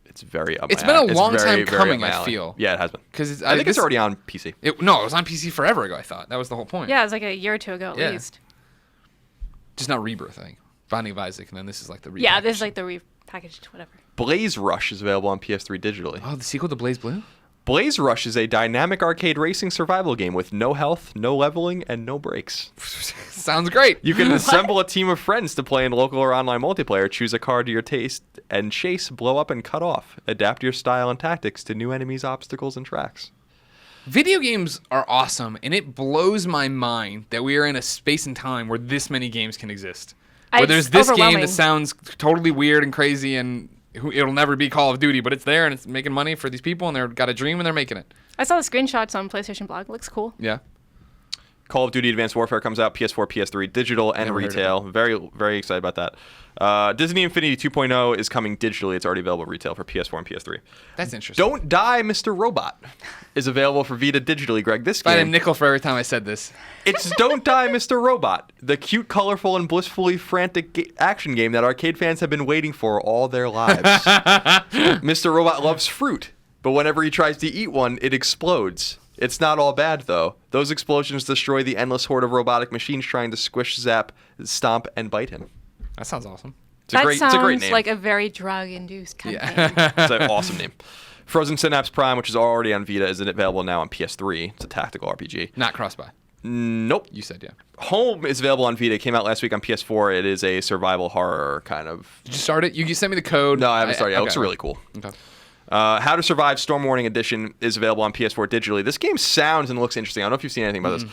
It's very up It's my been a alley. long It's time very, very coming, up my I alley. feel. Yeah, it has been. Because I think it's already on PC. No, it was on PC forever ago, I thought. That was the whole point. Yeah, it was like a year or two ago at Yeah. least. Just not Rebirth, I think. Binding of Isaac, and then this is like the repackage. Yeah, this is like the repackaged whatever. Blaze Rush is available on PS3 digitally. Oh, the sequel to Blaze Blue? Blaze Rush is a dynamic arcade racing survival game with no health, no leveling, and no breaks. Sounds great. You can assemble a team of friends to play in local or online multiplayer, choose a car to your taste, and chase, blow up, and cut off. Adapt your style and tactics to new enemies, obstacles, and tracks. Video games are awesome, and it blows my mind that we are in a space and time where this many games can exist. Where It's there's this game overwhelming. that sounds totally weird and crazy, and it'll never be Call of Duty, but it's there, and it's making money for these people, and they've got a dream, and they're making it. I saw the screenshots on PlayStation blog. Looks cool. Yeah. Call of Duty Advanced Warfare comes out PS4, PS3, digital, and Never heard of retail. Very, very excited about that. Disney Infinity 2.0 is coming digitally. It's already available retail for PS4 and PS3. That's interesting. Don't Die, Mr. Robot is available for Vita digitally, Greg. This If I had a game, nickel for every time I said this. it's Don't Die, Mr. Robot, the cute, colorful, and blissfully frantic action game that arcade fans have been waiting for all their lives. Mr. Robot loves fruit, but whenever he tries to eat one, it explodes. It's not all bad, though. Those explosions destroy the endless horde of robotic machines trying to squish, zap, stomp, and bite him. That sounds awesome. It's a great name. like a very drug-induced kind of game. It's an awesome name. Frozen Synapse Prime, which is already on Vita, is available now on PS3. It's a tactical RPG. Not cross-buy. Nope. You said, yeah. Home is available on Vita. It came out last week on PS4. It is a survival horror kind of... Did you start it? You sent me the code. No, I haven't started yet. It Okay. looks really cool. Okay. How to Survive Storm Warning Edition is available on PS4 digitally. This game sounds and looks interesting. I don't know if you've seen anything about this.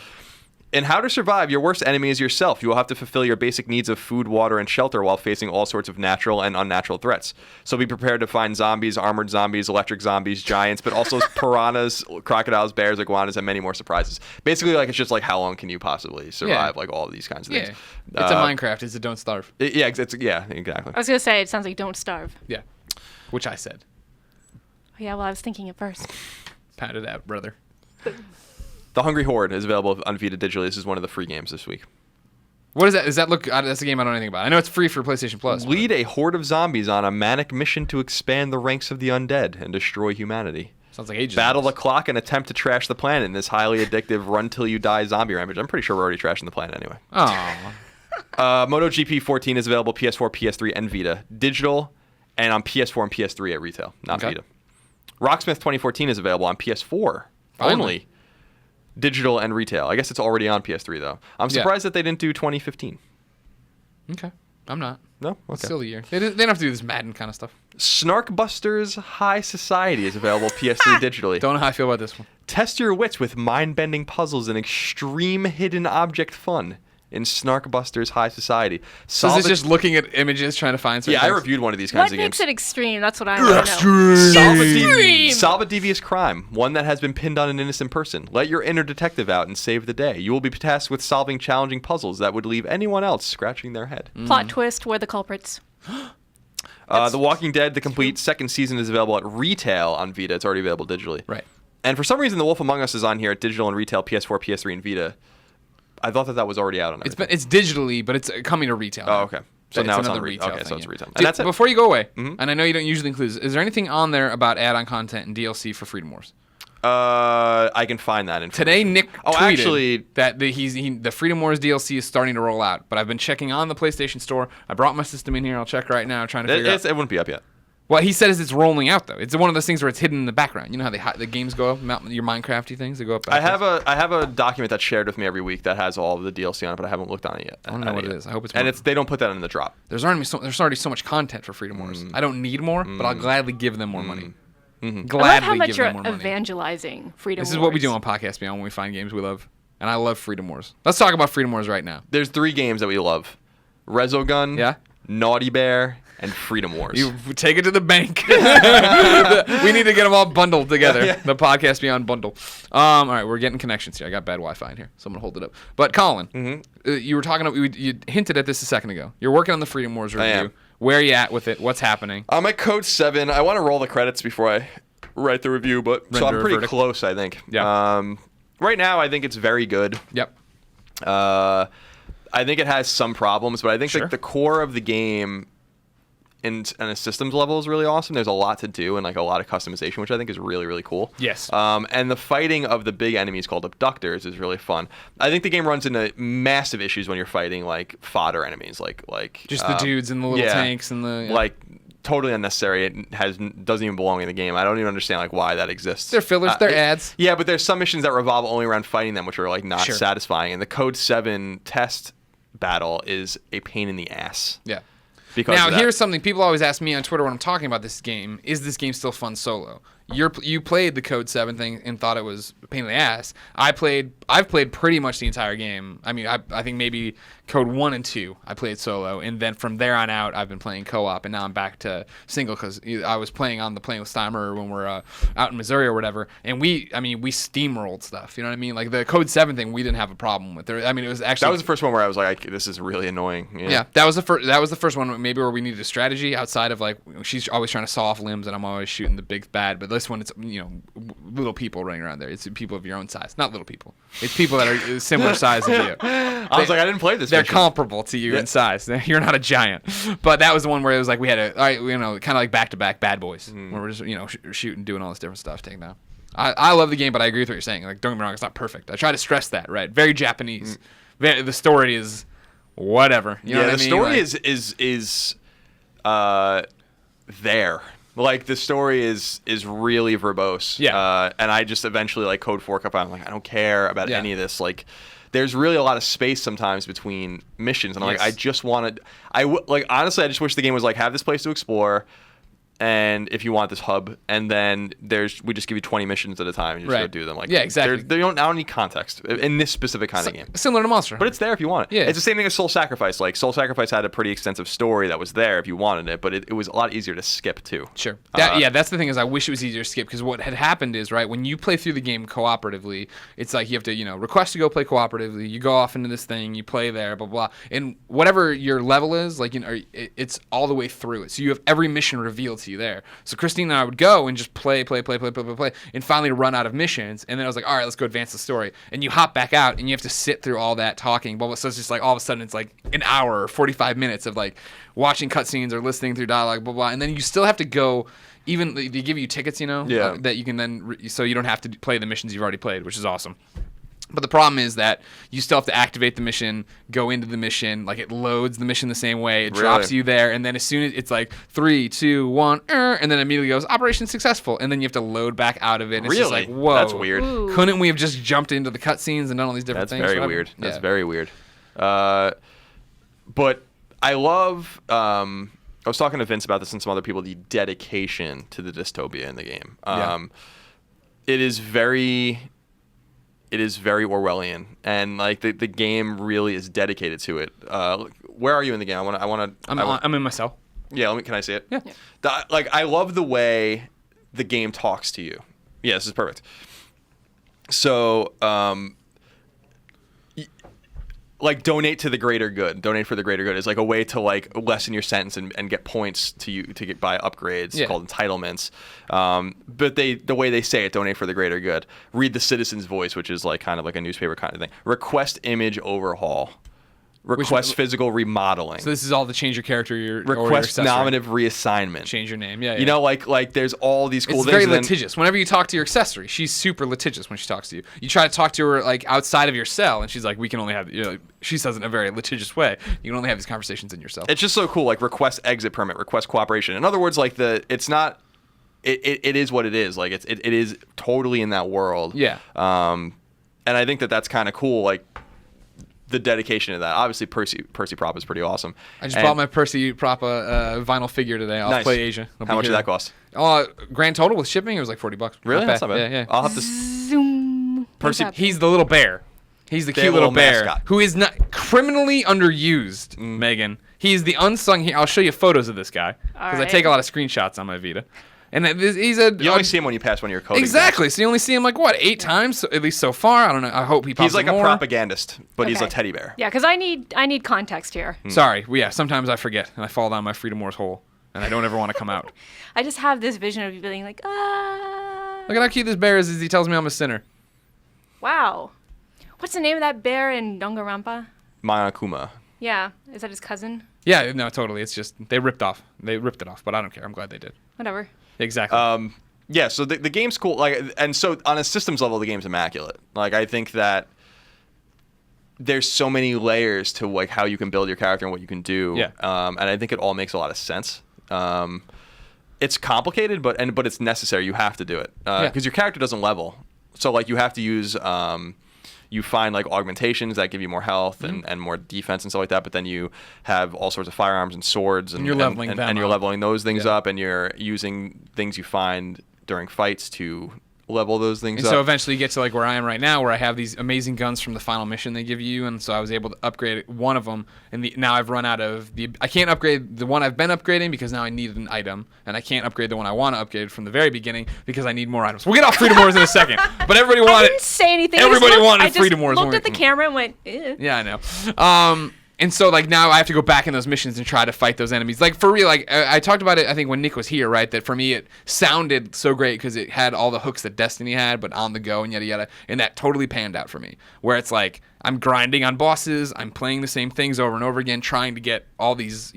In How to Survive, your worst enemy is yourself. You will have to fulfill your basic needs of food, water, and shelter while facing all sorts of natural and unnatural threats. So be prepared to find zombies, armored zombies, electric zombies, giants, but also piranhas, crocodiles, bears, iguanas, and many more surprises. Basically, like it's just like how long can you possibly survive, like all of these kinds of things. Yeah. It's a Minecraft. It's a Don't Starve. Yeah, exactly. I was gonna say it sounds like Don't Starve. Yeah. Which I said. Oh, yeah, well, I was thinking it first. Pound it out, brother. The Hungry Horde is available on Vita digitally. This is one of the free games this week. What is that? Does that look... That's a game I don't know anything about. I know it's free for PlayStation Plus. Lead a horde of zombies on a manic mission to expand the ranks of the undead and destroy humanity. Sounds like Ages. Battle the clock and attempt to trash the planet in this highly addictive run-till-you-die zombie rampage. I'm pretty sure we're already trashing the planet anyway. Oh. MotoGP 14 is available PS4, PS3, and Vita. Digital and on PS4 and PS3 at retail, not Okay. Vita. Rocksmith 2014 is available on PS4 only. Digital and retail. I guess it's already on PS3, though. I'm surprised that they didn't do 2015. Okay. I'm not. No? Okay. It's still a year. They don't have to do this Madden kind of stuff. Snarkbusters High Society is available PS3 digitally. Don't know how I feel about this one. Test your wits with mind-bending puzzles and extreme hidden object fun in Snarkbusters High Society. So is it just looking at images trying to find certain Yeah, I things? reviewed one of these kinds What of makes games. it extreme? That's what I want to know. Solve a devious crime, one that has been pinned on an innocent person. Let your inner detective out and save the day. You will be tasked with solving challenging puzzles that would leave anyone else scratching their head. Plot twist, we're the culprits. The Walking Dead, the complete second season, is available at retail on Vita. It's already available digitally. Right. And for some reason, The Wolf Among Us is on here at digital and retail, PS4, PS3, and Vita. I thought that was already out on everything. It's digitally, but it's coming to retail. Oh, okay. So now it's on another retail. Okay, thing, so it's yeah. retail. And Dude, that's it. Before you go away, and I know you don't usually include this, is there anything on there about add-on content and DLC for Freedom Wars? I can find that information. Today, Nick tweeted actually, that the Freedom Wars DLC is starting to roll out, but I've been checking on the PlayStation Store. I brought my system in here. I'll check right now. I'm trying to figure out. it wouldn't be up yet. What he said is it's rolling out though. It's one of those things where it's hidden in the background. You know how the games go up, your Minecrafty things, they go up. I have a document that's shared with me every week that has all of the DLC on it, but I haven't looked on it yet. I don't know what it is. I hope it's. And more. they don't put that in the drop. There's already so much content for Freedom Wars. I don't need more, but I'll gladly give them more money. I love Gladly how much give you're them more money. evangelizing Freedom Wars. This is what we do on Podcast Beyond when we find games we love, and I love Freedom Wars. Let's talk about Freedom Wars right now. There's 3 games that we love: Resogun, Yeah? Naughty Bear, and Freedom Wars. You take it to the bank. We need to get them all bundled together. Yeah. The Podcast Beyond bundle. All right, we're getting connections here. I got bad Wi-Fi in here, so I'm gonna hold it up. But Colin, you were talking. You hinted at this a second ago. You're working on the Freedom Wars review. I am. Where are you at with it? What's happening? I'm at Code 7. I want to roll the credits before I write the review, but so I'm Render a pretty verdict. close, I think. Yeah. Right now, I think it's very good. Yep. I think it has some problems, but I think Sure. like the core of the game and a systems level is really awesome. There's a lot to do and like a lot of customization, which I think is really, really cool. Yes. And the fighting of the big enemies called abductors is really fun. I think the game runs into massive issues when you're fighting like fodder enemies, like Just the dudes in the little tanks and the like totally unnecessary. It doesn't even belong in the game. I don't even understand like why that exists. They're fillers. They're ads. Yeah, but there's some missions that revolve only around fighting them, which are like not Sure. satisfying. And the Code 7 test battle is a pain in the ass. Yeah. Because Now, of that. here's something people always ask me on Twitter when I'm talking about this game. Is this game still fun solo? You played the Code 7 thing and thought it was a pain in the ass. I've played pretty much the entire game. I mean, I think maybe Code 1 and 2 I played solo, and then from there on out I've been playing co-op, and now I'm back to single because I was playing on the Playing with Steimer when we're out in Missouri or whatever, and we steamrolled stuff. You know what I mean? Like the Code 7 thing, we didn't have a problem with. It was actually that was the first one where I was like, this is really annoying. Yeah, that was the first one maybe where we needed a strategy outside of like she's always trying to saw off limbs and I'm always shooting the big bad. But this one, it's little people running around there. It's people of your own size, not little people. It's people that are similar size as you. I was like, I didn't play this. They're mission. comparable to you in size. You're not a giant. But that was the one where it was like we had kind of like back to back bad boys where we're just shooting, doing all this different stuff, taking down. I love the game, but I agree with what you're saying. Like, don't get me wrong, it's not perfect. I try to stress that, right? Very Japanese. The story is whatever. You know what I mean? The story like, is there. Like the story is really verbose. Yeah. And I just eventually like Code 4 kept on. I'm like, I don't care about Yeah. any of this. Like, there's really a lot of space sometimes between missions, and I'm Yes. like, I just wanted. Honestly, I just wish the game was like have this place to explore. And if you want this hub, and then we just give you 20 missions at a time, and you just go Right. do them. Like, Yeah, exactly. They don't now need context in this specific kind of game. similar to Monster. But it's there if you want it. Yeah. It's the same thing as Soul Sacrifice. Like, Soul Sacrifice had a pretty extensive story that was there if you wanted it, but it was a lot easier to skip, too. Sure. That's the thing is I wish it was easier to skip because what had happened is, right, when you play through the game cooperatively, it's like you have to, request to go play cooperatively. You go off into this thing, you play there, blah, blah. And whatever your level is, like, it's all the way through it. So you have every mission revealed to you there. So Christine and I would go and just play, and finally run out of missions. And then I was like, all right, let's go advance the story. And you hop back out and you have to sit through all that talking. But so it's just like all of a sudden it's like an hour or 45 minutes of like watching cutscenes or listening through dialogue, blah, blah. And then you still have to go, even they give you tickets, Yeah. that you can then, so you don't have to play the missions you've already played, which is awesome. But the problem is that you still have to activate the mission, go into the mission, like it loads the mission the same way, it drops Really? you there, and then as soon as it's like 3, 2, 1, and then immediately goes operation successful, and then you have to load back out of it. And it's just Really? like, whoa, That's weird. Ooh. Couldn't we have just jumped into the cutscenes and done all these different That's things? very Whatever. weird. That's Yeah. very weird. But I love. I was talking to Vince about this and some other people. The dedication to the dystopia in the game. It is very Orwellian, and like the game really is dedicated to it. Where are you in the game? I'm in my cell. Yeah, can I see it? Yeah. I love the way the game talks to you. Yeah, this is perfect. So, like donate to the greater good. Donate for the greater good is like a way to like lessen your sentence and get points to get buy upgrades called entitlements. But the way they say it, donate for the greater good. Read the citizen's voice, which is like kind of like a newspaper kind of thing. Request image overhaul. Request physical remodeling. So this is all to change your character, or your Request accessory. nominative reassignment. Change your name. Yeah. You know, like there's all these cool It's things. very and then- litigious. Whenever you talk to your accessory, she's super litigious when she talks to you. You try to talk to her like outside of your cell, and she's like, "We can only have." She says it in a very litigious way. You can only have these conversations in your cell. It's just so cool. Like request exit permit, request cooperation. In other words, like it's not. It is what it is. Like it is totally in that world. Yeah. And I think that's kind of cool. Like the dedication to that. Obviously, Percy Prop is pretty awesome. I just bought my Percy Prop vinyl figure today. I'll Nice. play Asia. How much did that cost? Grand total with shipping, it was like $40. Really? Not That's not bad. Yeah. I'll have to. Zoom. Percy- What's He's the little bear. He's the They cute have a little little bear mascot. who is not criminally underused, Megan. He's the unsung hero. I'll show you photos of this guy because I right. take a lot of screenshots on my Vita. And he's a... You only see him when you pass one of your coding. Exactly. So you only see him like, what, 8 times? So, at least so far. I don't know. I hope he pops He's like up a more. propagandist, but he's a Okay. teddy bear. Yeah, because I need context here. Sorry. Well, yeah, sometimes I forget and I fall down my Freedom Wars hole and I don't ever want to come out. I just have this vision of you being like, ah. Look at how cute this bear is as he tells me I'm a sinner. Wow. What's the name of that bear in Danganronpa? Monokuma. Yeah, is that his cousin? Yeah, no, totally. It's just they ripped it off, but I don't care. I'm glad they did. Whatever. Exactly. Yeah, so the game's cool. Like, and so on a systems level, the game's immaculate. Like, I think that there's so many layers to like how you can build your character and what you can do. Yeah. And I think it all makes a lot of sense. It's complicated, but it's necessary. You have to do it because your character doesn't level. So like you have to use. You find like augmentations that give you more health and more defense and stuff like that, but then you have all sorts of firearms and swords and you're leveling and, them and you're up. leveling those things up, and you're using things you find during fights to level those things And up. so eventually you get to like where I am right now, where I have these amazing guns from the final mission they give you, and so I was able to upgrade one of them, and now I've run out of I can't upgrade the one I've been upgrading because now I need an item, and I can't upgrade the one I want to upgrade from the very beginning because I need more items. We'll get off Freedom Wars in a second, but everybody I wanted. didn't say anything. Everybody wanted I just Freedom Wars. looked at the camera and went, eh. Yeah, I know. And so, like, now I have to go back in those missions and try to fight those enemies. Like, for real, like, I talked about it, I think, when Nick was here, right? That for me, it sounded so great because it had all the hooks that Destiny had, but on the go and yada yada. And that totally panned out for me. Where it's like, I'm grinding on bosses, I'm playing the same things over and over again, trying to get all these,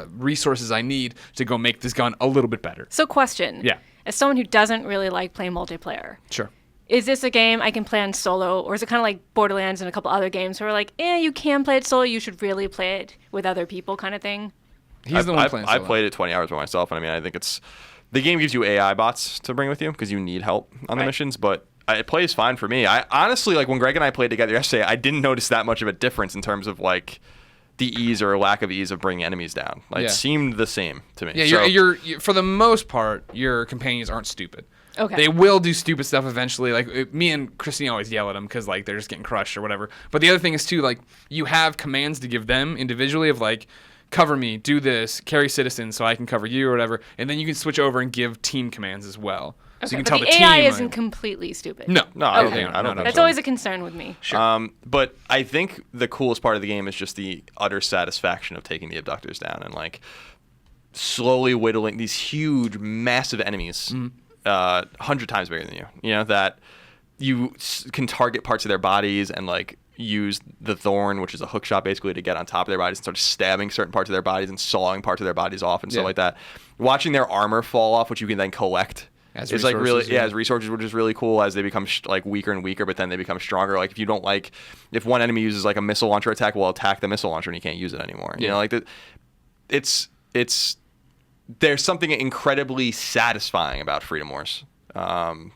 resources I need to go make this gun a little bit better. So question. Yeah. As someone who doesn't really like playing multiplayer, Sure. is this a game I can play on solo, or is it kind of like Borderlands and a couple other games where like, you can play it solo, you should really play it with other people kind of thing? He's the one playing I solo. played it 20 hours by myself, and I mean, I think the game gives you AI bots to bring with you because you need help on the Right. missions, but it plays fine for me. I honestly, like, when Greg and I played together yesterday, I didn't notice that much of a difference in terms of like the ease or lack of ease of bringing enemies down. Like, Yeah. it seemed the same to me. Yeah, So- you're for the most part, your companions aren't stupid. Okay. They will do stupid stuff eventually. Like me and Christine always yell at them because like they're just getting crushed or whatever. But the other thing is too, like, you have commands to give them individually of like, cover me, do this, carry citizens so I can cover you or whatever. And then you can switch over and give team commands as well. So you can but tell the the team. AI like- isn't completely stupid. No, I don't Okay. think. I don't think That's so. always a concern with me. But I think the coolest part of the game is just the utter satisfaction of taking the abductors down and like slowly whittling these huge, massive enemies, 100 times bigger than you. You know, that you can target parts of their bodies and like use the thorn, which is a hook shot basically, to get on top of their bodies and start stabbing certain parts of their bodies and sawing parts of their bodies off and stuff Yeah. like that. Watching their armor fall off, which you can then collect. As It's like really, resources, yeah. as resources, which is really cool as they become like weaker and weaker, but then they become stronger. Like if one enemy uses like a missile launcher attack, well, attack the missile launcher and you can't use it anymore. You know, like that. It's there's something incredibly satisfying about Freedom Wars, and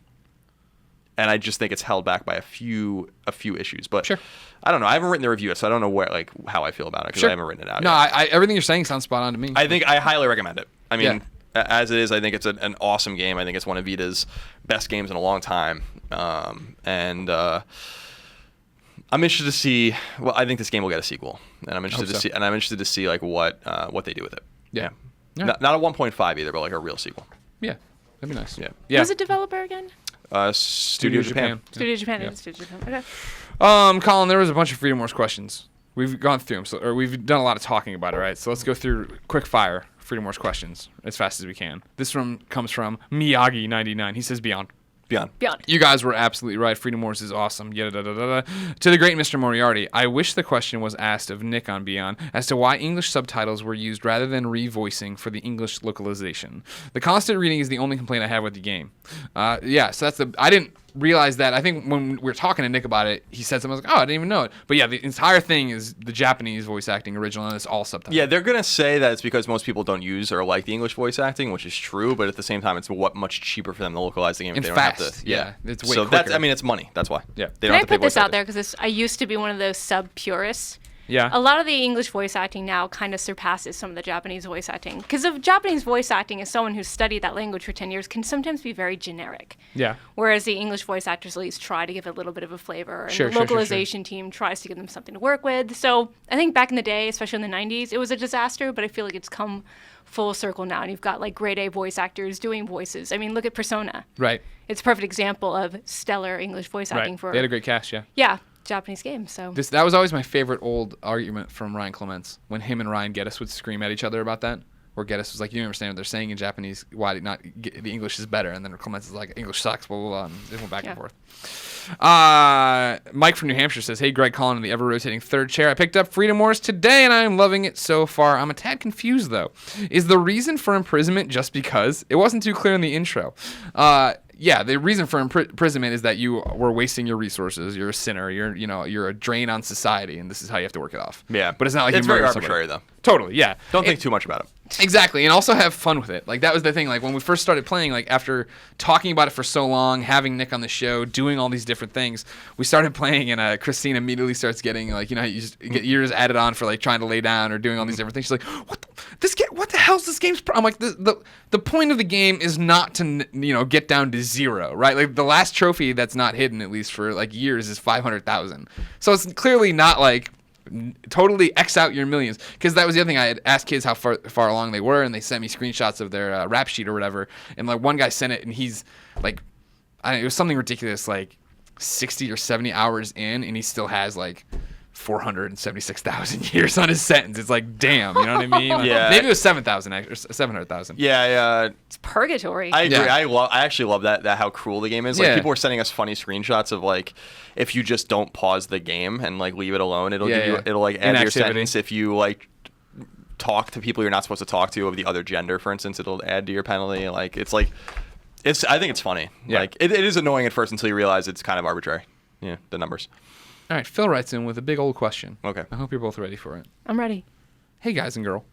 I just think it's held back by a few issues. But Sure. I don't know. I haven't written the review yet, so I don't know how I feel about it because Sure. I haven't written it out No, yet. everything you're saying sounds spot on to me. I think I highly recommend it. I mean, Yeah. as it is, I think it's an awesome game. I think it's one of Vita's best games in a long time. And I'm interested to see. Well, I think this game will get a sequel, and I'm interested to so. see. And I'm interested to see like what they do with it. Yeah. Not a 1.5 either, but like a real sequel. Yeah, that'd be nice. Yeah. Yeah. Who's the developer again? Studio Japan. Studio Japan. Yeah. It's Studio Japan. Okay. Colin, there was a bunch of Freedom Wars questions. We've gone through them, or we've done a lot of talking about it, right? So let's go through quick fire Freedom Wars questions as fast as we can. This one comes from Miyagi99. He says Beyond. Beyond. You guys were absolutely right. Freedom Wars is awesome. Yada, da, da, da, da. To the great Mr. Moriarty, I wish the question was asked of Nick on Beyond as to why English subtitles were used rather than revoicing for the English localization. The constant reading is the only complaint I have with the game. So that's I didn't realize that. I think when we were talking to Nick about it, he said something. I was like, oh, I didn't even know it. But yeah, the entire thing is the Japanese voice acting original, and it's all subtitles. Yeah, they're gonna say that it's because most people don't use or like the English voice acting, which is true. But at the same time, it's much cheaper for them to localize the game if And they don't fast. have to. Yeah, it's way so that's. quicker. I mean, it's money. That's why. Yeah. They Can don't I have to pay put this voice out actors. there because I used to be one of those sub purists, Yeah. A lot of the English voice acting now kind of surpasses some of the Japanese voice acting. Because of Japanese voice acting, as someone who's studied that language for 10 years, can sometimes be very generic. Yeah. Whereas the English voice actors at least try to give it a little bit of a flavor. And Sure, the sure, sure, localization team tries to give them something to work with. So I think back in the day, especially in the 90s, it was a disaster, but I feel like it's come full circle now. And you've got like grade A voice actors doing voices. I mean, look at Persona. Right. It's a perfect example of stellar English voice acting for... They had a great cast, yeah. Yeah, Japanese game, so... That was always my favorite old argument from Ryan Clements, when him and Ryan Geddes would scream at each other about that, where Geddes was like, you don't understand what they're saying in Japanese, why not the English is better, and then Clements is like, English sucks, blah, blah, blah, and they went back and forth. Mike from New Hampshire says, hey, Greg Collin in the ever-rotating third chair. I picked up Freedom Wars today, and I'm loving it so far. I'm a tad confused, though. Is the reason for imprisonment just because? It wasn't too clear in the intro. Yeah, the reason for imprisonment is that you were wasting your resources. You're a sinner. You're a drain on society, and this is how you have to work it off. Yeah, but it's not like it's you very murder arbitrary somebody. though. Totally, yeah. Don't think too much about it. Exactly, and also have fun with it. Like that was the thing. Like when we first started playing, like after talking about it for so long, having Nick on the show, doing all these different things, we started playing, and Christine immediately starts getting like, you just get years added on for like trying to lay down or doing all these different things. She's like, what the hell's this game's I'm like, the point of the game is not to get down to zero, right? Like the last trophy that's not hidden, at least for like years, is 500,000. So it's clearly not like totally X out your millions, because that was the other thing. I had asked kids how far along they were, and they sent me screenshots of their rap sheet or whatever, and like one guy sent it, and he's like, it was something ridiculous, like 60 or 70 hours in, and he still has like 476,000 years on his sentence. It's like, damn, you know what I mean? Like, Yeah. Maybe it was 7,000 or 700,000. Yeah, It's purgatory. I agree. Yeah. I actually love that how cruel the game is. Like Yeah. people were sending us funny screenshots of like, if you just don't pause the game and like leave it alone, it'll give you, it'll like add to your Inactivity. sentence. If you like talk to people you're not supposed to talk to of the other gender, for instance, it'll add to your penalty. Like I think it's funny. Yeah. Like it is annoying at first until you realize it's kind of arbitrary. Yeah, the numbers. All right, Phil writes in with a big old question. Okay. I hope you're both ready for it. I'm ready. Hey, guys and girl.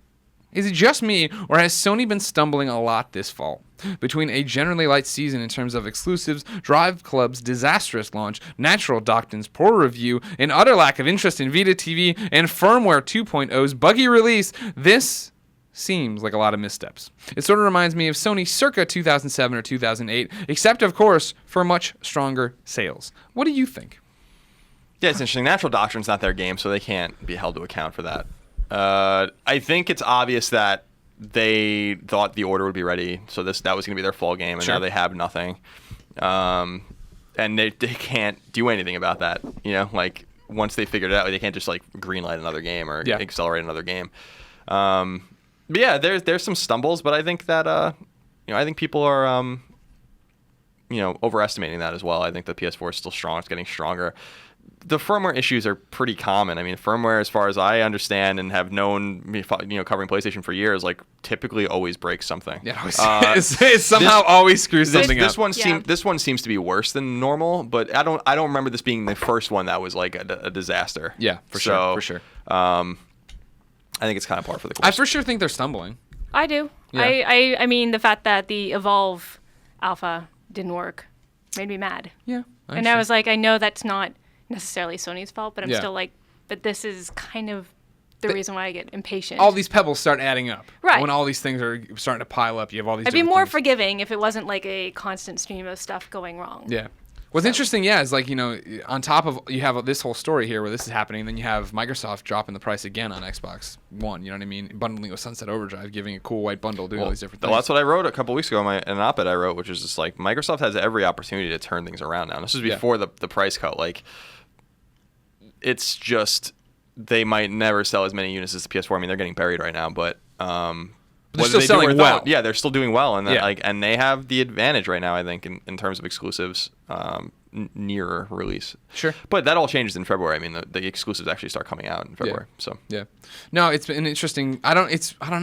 Is it just me, or has Sony been stumbling a lot this fall? Between a generally light season in terms of exclusives, Drive Club's disastrous launch, Natural Doctrine's poor review, an utter lack of interest in Vita TV, and Firmware 2.0's buggy release, this seems like a lot of missteps. It sort of reminds me of Sony circa 2007 or 2008, except, of course, for much stronger sales. What do you think? Yeah, it's interesting. Natural Doctrine's not their game, so they can't be held to account for that. I think it's obvious that they thought the order would be ready, so that was going to be their fall game, and Sure. now they have nothing. And they can't do anything about that. Like once they figured it out, they can't just like greenlight another game or accelerate another game. But yeah, there's some stumbles, but I think that I think people are overestimating that as well. I think the PS4 is still strong; it's getting stronger. The firmware issues are pretty common. I mean, firmware, as far as I understand and have known, covering PlayStation for years, like typically always breaks something. Yeah, it somehow always screws something up. This one seems to be worse than normal, but I don't remember this being the first one that was like a disaster. Yeah, for sure. I think it's kind of par for the course. I for sure think they're stumbling. I do. Yeah. I mean, the fact that the Evolve Alpha didn't work made me mad. Yeah. And I was like, I know that's not necessarily Sony's fault, but I'm Yeah. still like, but this is kind of the reason why I get impatient. all these pebbles start adding up. Right. When all these things are starting to pile up, you have all these I'd be different more things. forgiving if it wasn't like a constant stream of stuff going wrong. Yeah. What's interesting, is like, on top of, you have this whole story here where this is happening, then you have Microsoft dropping the price again on Xbox One, you know what I mean? Bundling with Sunset Overdrive, giving a cool white bundle, doing all these different things. Well, that's what I wrote a couple weeks ago in an op-ed I wrote, which is just like Microsoft has every opportunity to turn things around now. And this is before the price cut. Like, it's just they might never sell as many units as the PS4. I mean, they're getting buried right now, but they're still selling well. Yeah, they're still doing well, and Yeah. and they have the advantage right now, I think, in terms of exclusives nearer release. Sure. But that all changes in February. I mean, the exclusives actually start coming out in February. So Yeah. No, it's been interesting. I don't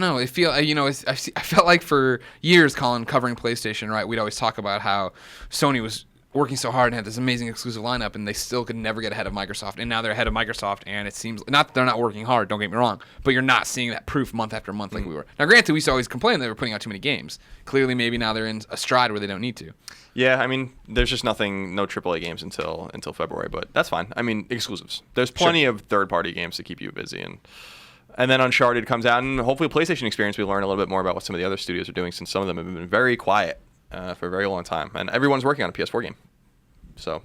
know. I feel, I felt like for years, Colin, covering PlayStation, right, we'd always talk about how Sony was working so hard and had this amazing exclusive lineup, and they still could never get ahead of Microsoft. And now they're ahead of Microsoft, and it seems not that they're not working hard. Don't get me wrong, but you're not seeing that proof month after month like we were. Now, granted, we used to always complain they were putting out too many games. Clearly, maybe now they're in a stride where they don't need to. Yeah, I mean, there's just no AAA games until February, but that's fine. I mean, exclusives. There's plenty of third-party games to keep you busy, and then Uncharted comes out, and hopefully PlayStation Experience, we learn a little bit more about what some of the other studios are doing, since some of them have been very quiet for a very long time, and everyone's working on a PS4 game. So,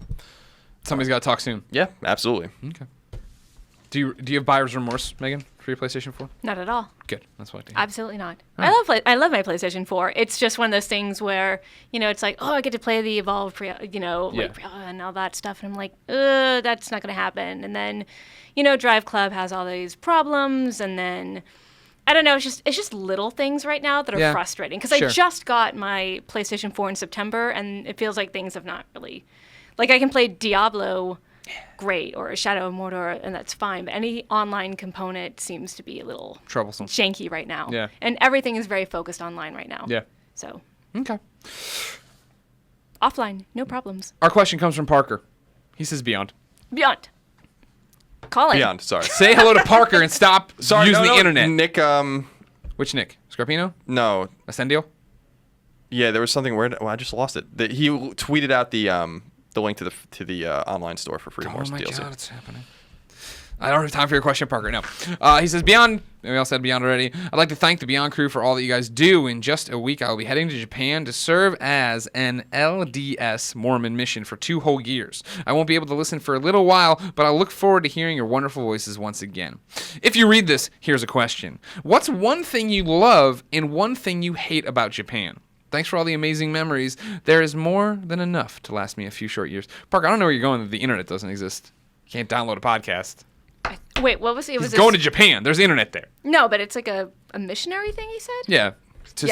somebody's got to talk soon. Yeah, absolutely. Okay. Do you have buyer's remorse, Megan, for your PlayStation 4? Not at all. Good. That's what I think. Absolutely not. Right. I love my PlayStation 4. It's just one of those things where, it's like, oh, I get to play the Evolve, and all that stuff. And I'm like, that's not going to happen. And then, Drive Club has all these problems. And then, I don't know, it's just little things right now that are frustrating. Because I just got my PlayStation 4 in September, and it feels like things have not really... Like, I can play Diablo great, or Shadow of Mordor, and that's fine. But any online component seems to be a little troublesome, janky right now. Yeah. And everything is very focused online right now. Yeah. So. Okay. Offline, no problems. Our question comes from Parker. He says Beyond. Beyond. Call it. Beyond, sorry. Say hello to Parker and stop using the internet. Nick, Which Nick? Scarpino? No. Ascendio? Yeah, there was something weird. Well, I just lost it. He tweeted out the link to the online store for free DLC. Oh my God, it's happening. I don't have time for your question, Parker. No. He says, Beyond, we all said Beyond already. I'd like to thank the Beyond crew for all that you guys do. In just a week, I will be heading to Japan to serve as an LDS Mormon mission for 2 whole years. I won't be able to listen for a little while, but I'll look forward to hearing your wonderful voices once again. If you read this, here's a question. What's one thing you love and one thing you hate about Japan? Thanks for all the amazing memories. There is more than enough to last me a few short years. Parker, I don't know where you're going. The internet doesn't exist. You can't download a podcast. Wait, what was it? He's going to Japan. There's internet there. No, but it's like a missionary thing, he said? Yeah. To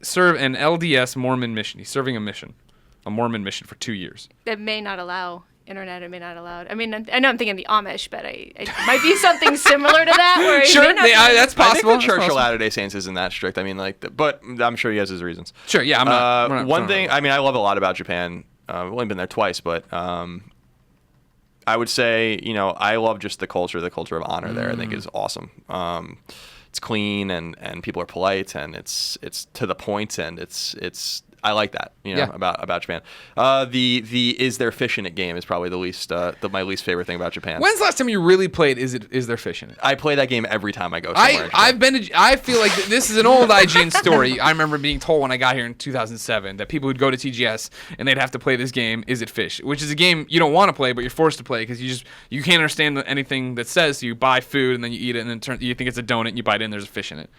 serve an LDS Mormon mission. He's serving a Mormon mission for 2 years. It may not allow internet. It may not allow it. I mean, I know I'm thinking the Amish, but it might be something similar to that. Where sure, that's possible. I think the Church of Latter-day Saints isn't that strict. I mean, but I'm sure he has his reasons. Sure, yeah. I'm not one thing, I mean, I love a lot about Japan. I've only been there twice, but I would say, I love just the culture of honor there. I think is awesome. It's clean and people are polite and it's to the point and it's I like that, about Japan. The is there fish in it game is probably my least favorite thing about Japan. When's the last time you really played Is there fish in it? I play that game every time I go somewhere. I feel like this is an old IGN story. I remember being told when I got here in 2007 that people would go to TGS and they'd have to play this game Is It Fish, which is a game you don't want to play but you're forced to play because you can't understand anything that says. So you buy food and then you eat it and then you think it's a donut and you bite it and there's a fish in it.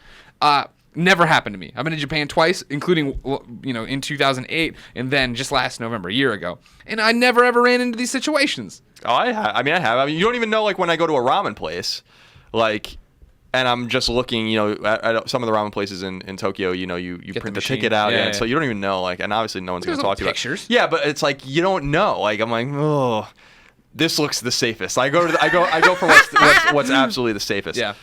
Never happened to me. I've been to Japan twice, including in 2008 and then just last November, a year ago. And I never ever ran into these situations. Oh, I have. I mean, you don't even know when I go to a ramen place, and I'm just looking, at some of the ramen places in Tokyo, you print the ticket out, and so you don't even know, and obviously no one's going to talk to you pictures. About. Yeah, but it's you don't know. I'm like, oh, this looks the safest. I go for what's absolutely the safest. Yeah.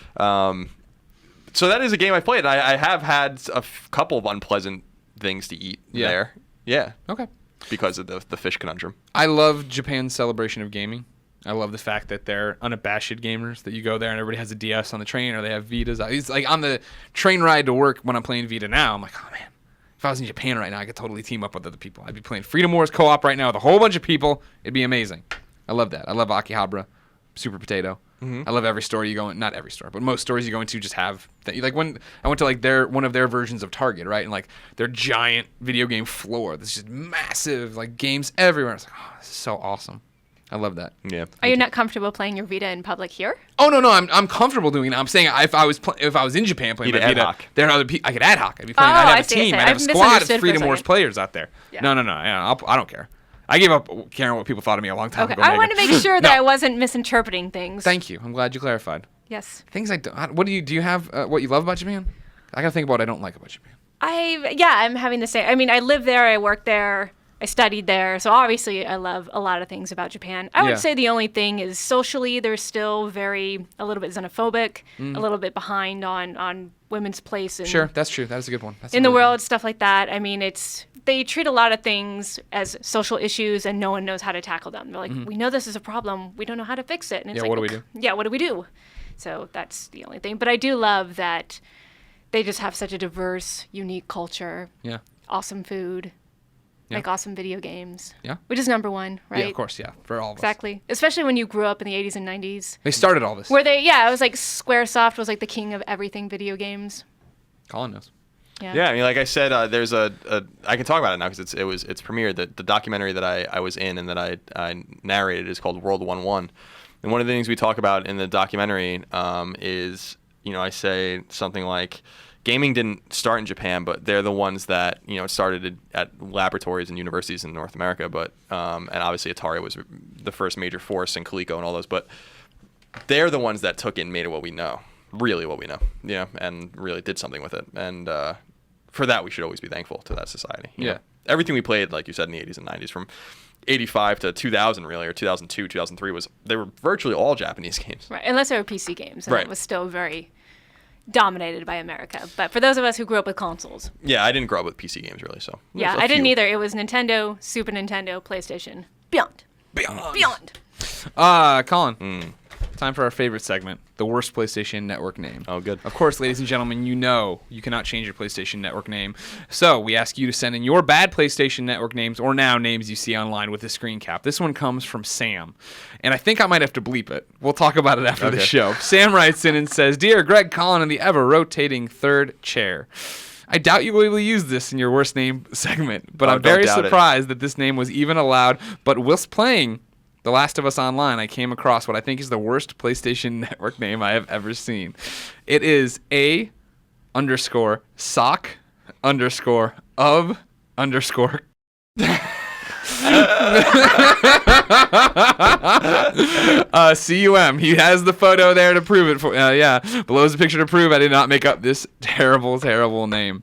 So that is a game I've played. I have had a couple of unpleasant things to eat there. Yeah. Okay. Because of the fish conundrum. I love Japan's celebration of gaming. I love the fact that they're unabashed gamers, that you go there and everybody has a DS on the train or they have Vitas. It's like on the train ride to work when I'm playing Vita now, I'm like, oh man, if I was in Japan right now, I could totally team up with other people. I'd be playing Freedom Wars co-op right now with a whole bunch of people. It'd be amazing. I love that. I love Akihabara, Super Potato. I love every store you go in, not every store, but most stores you go into just have when I went to one of their versions of Target, right? And their giant video game floor. There's just massive games everywhere. It's like, oh, this is so awesome. I love that. Yeah. Are you not comfortable playing your Vita in public here? Oh no, I'm comfortable doing it. I'm saying if I was in Japan playing my Vita, there are other people. I could ad hoc. I'd be playing. I'd have a team. I'd have a squad of Freedom Wars players out there. Yeah. No. Yeah, I don't care. I gave up caring what people thought of me a long time ago. I wanted to make sure that I wasn't misinterpreting things. Thank you. I'm glad you clarified. Yes. Things I don't. What do you have? What you love about Japan? I gotta think about what I don't like about Japan. I'm having the same. I mean, I live there. I work there. I studied there. So obviously, I love a lot of things about Japan. I would say the only thing is socially, they're still a little bit xenophobic, a little bit behind on women's place. Sure, that's true. That is a good one. In the world, stuff like that. I mean, they treat a lot of things as social issues, and no one knows how to tackle them. They're like, we know this is a problem, we don't know how to fix it. And it's Yeah, like, what do we do? Yeah, what do we do? So that's the only thing. But I do love that they just have such a diverse, unique culture. Yeah. Awesome food. Yeah. Like awesome video games. Yeah. Which is number one, right? Yeah, of course, yeah. For all of us. Exactly. Especially when you grew up in the 80s and 90s. They started all this. Where it was like Squaresoft was like the king of everything video games. Colin knows. Yeah, I mean, like I said, there's I can talk about it now because it's premiered. The documentary that I was in and that I narrated is called World 1-1. And one of the things we talk about in the documentary is, I say something like, gaming didn't start in Japan, but they're the ones that, it started at laboratories and universities in North America. But and obviously Atari was the first major force, and Coleco and all those. But they're the ones that took it and made it what we know, really what we know, and really did something with it. And for that, we should always be thankful to that society. You know? Everything we played, like you said, in the 80s and 90s, from 85 to 2000 really, or 2002, 2003, they were virtually all Japanese games. Right, unless they were PC games, and Right. it was still very dominated by America. But for those of us who grew up with consoles. Yeah, I didn't grow up with PC games really, so. Yeah, there's a I didn't few. either. It was Nintendo, Super Nintendo, PlayStation, Beyond. Colin. Time for our favorite segment, the worst PlayStation Network name. Oh, good. Of course, ladies and gentlemen, you cannot change your PlayStation Network name. So we ask you to send in your bad PlayStation Network names, or now names you see online with a screen cap. This one comes from Sam, and I think I might have to bleep it. We'll talk about it after the show. Sam writes in and says, "Dear Greg, Colin, and the ever-rotating third chair. I doubt you will use this in your worst name segment, but I'm very surprised that this name was even allowed. But whilst playing The Last of Us Online, I came across what I think is the worst PlayStation Network name I have ever seen. It is A_sock_of_. CUM. He has the photo there to prove it. Below is a picture to prove I did not make up this terrible, terrible name.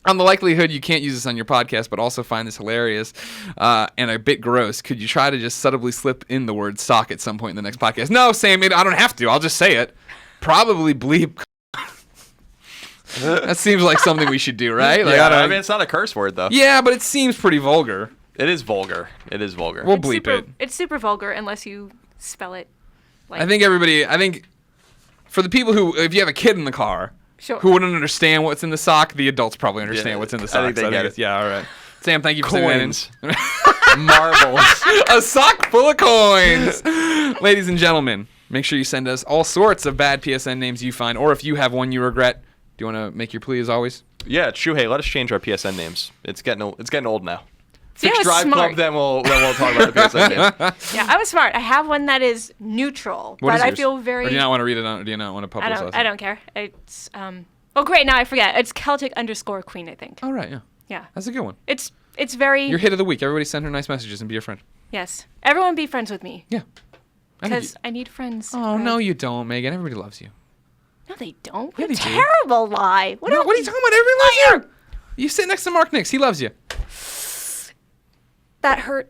On the likelihood you can't use this on your podcast, but also find this hilarious and a bit gross, could you try to just subtly slip in the word sock at some point in the next podcast? No, Sam, I don't have to. I'll just say it. Probably bleep. That seems like something we should do, right? Like, I mean, it's not a curse word, though. Yeah, but it seems pretty vulgar. It is vulgar. We'll bleep it. It's super vulgar unless you spell it. Like, I think for the people who, if you have a kid in the car, Sure. who wouldn't understand what's in the sock, the adults probably understand what's in the sock. I think they get it. Yeah, all right. Sam, thank you for Coins. sending in. Marbles. A sock full of coins. Ladies and gentlemen, make sure you send us all sorts of bad PSN names you find, or if you have one you regret. Do you want to make your plea as always? Yeah, Shuhei, let us change our PSN names. It's getting old now. See, I Fix was Drive smart. Club, then we'll talk about the PSN name. Yeah, I was smart. I have one that is neutral, What but is I yours? feel very. Or do you not want to read it on? Or do you not want to publicize it? I don't care. It's Oh, great! Now I forget. It's Celtic_Queen, I think. Oh, right, yeah. Yeah. That's a good one. It's very. Your hit of the week. Everybody send her nice messages and be your friend. Yes. Everyone be friends with me. Yeah. Because I need friends. Oh, Greg. no, you don't, Megan. Everybody loves you. No, they don't. Yeah, What a they do. terrible lie. What are you talking about? Everybody loves you. You sit next to Mark Nix. He loves you. That hurt.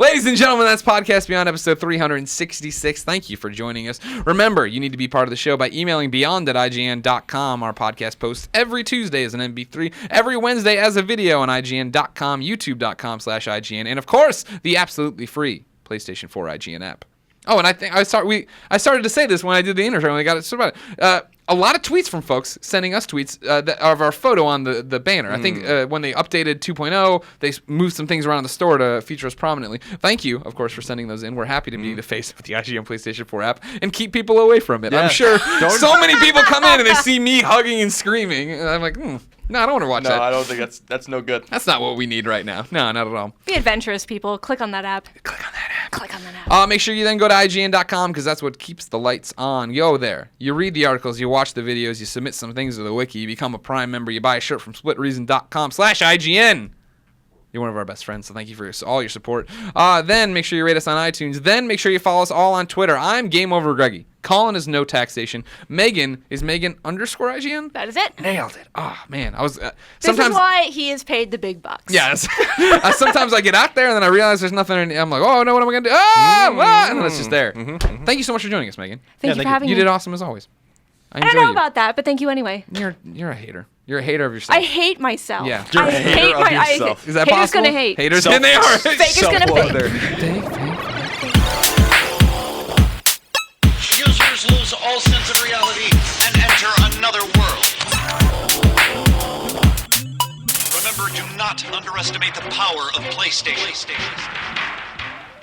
Ladies and gentlemen, that's Podcast Beyond episode 366. Thank you for joining us. Remember, you need to be part of the show by emailing beyond@ign.com. Our podcast posts every Tuesday as an MP3, every Wednesday as a video on ign.com, youtube.com/IGN, and of course, the absolutely free PlayStation 4 IGN app. Oh, and I think I started to say this when I did the intro and I got it sorted out. A lot of tweets from folks sending us tweets of our photo on the banner. I think when they updated 2.0, they moved some things around the store to feature us prominently. Thank you, of course, for sending those in. We're happy to be the face of the IGN PlayStation 4 app and keep people away from it. Yeah. I'm sure so many people come in and they see me hugging and screaming. And I'm like, no, I don't want to watch that. No, I don't think that's no good. That's not what we need right now. No, not at all. Be adventurous, people. Click on that app. Click on that app. Click on that app. Make sure you then go to IGN.com because that's what keeps the lights on. Go there. You read the articles, you watch the videos, you submit some things to the wiki, you become a Prime member, you buy a shirt from splitreason.com/IGN. You're one of our best friends, so thank you for all your support. Then make sure you rate us on iTunes. Then make sure you follow us all on Twitter. I'm Game Over Greggy. Colin is No Taxation. Megan is Megan_IGN. That is it. Nailed it. Oh, man. I was This sometimes. is why he is paid the big bucks. Yes. Sometimes I get out there and then I realize there's nothing. I'm like, oh no, what am I gonna do? And then it's just there. Thank you so much for joining us, Megan. Thank you for having You me. did awesome as always. I don't know about that, but thank you anyway. You're a hater. You're a hater of yourself. I hate myself. Yeah. You're I a hater of I- yourself. Is that haters possible? gonna hate. Haters, and they are. Fake is gonna Self-loather. Users lose all sense of reality and enter another world. Remember, do not underestimate the power of PlayStation.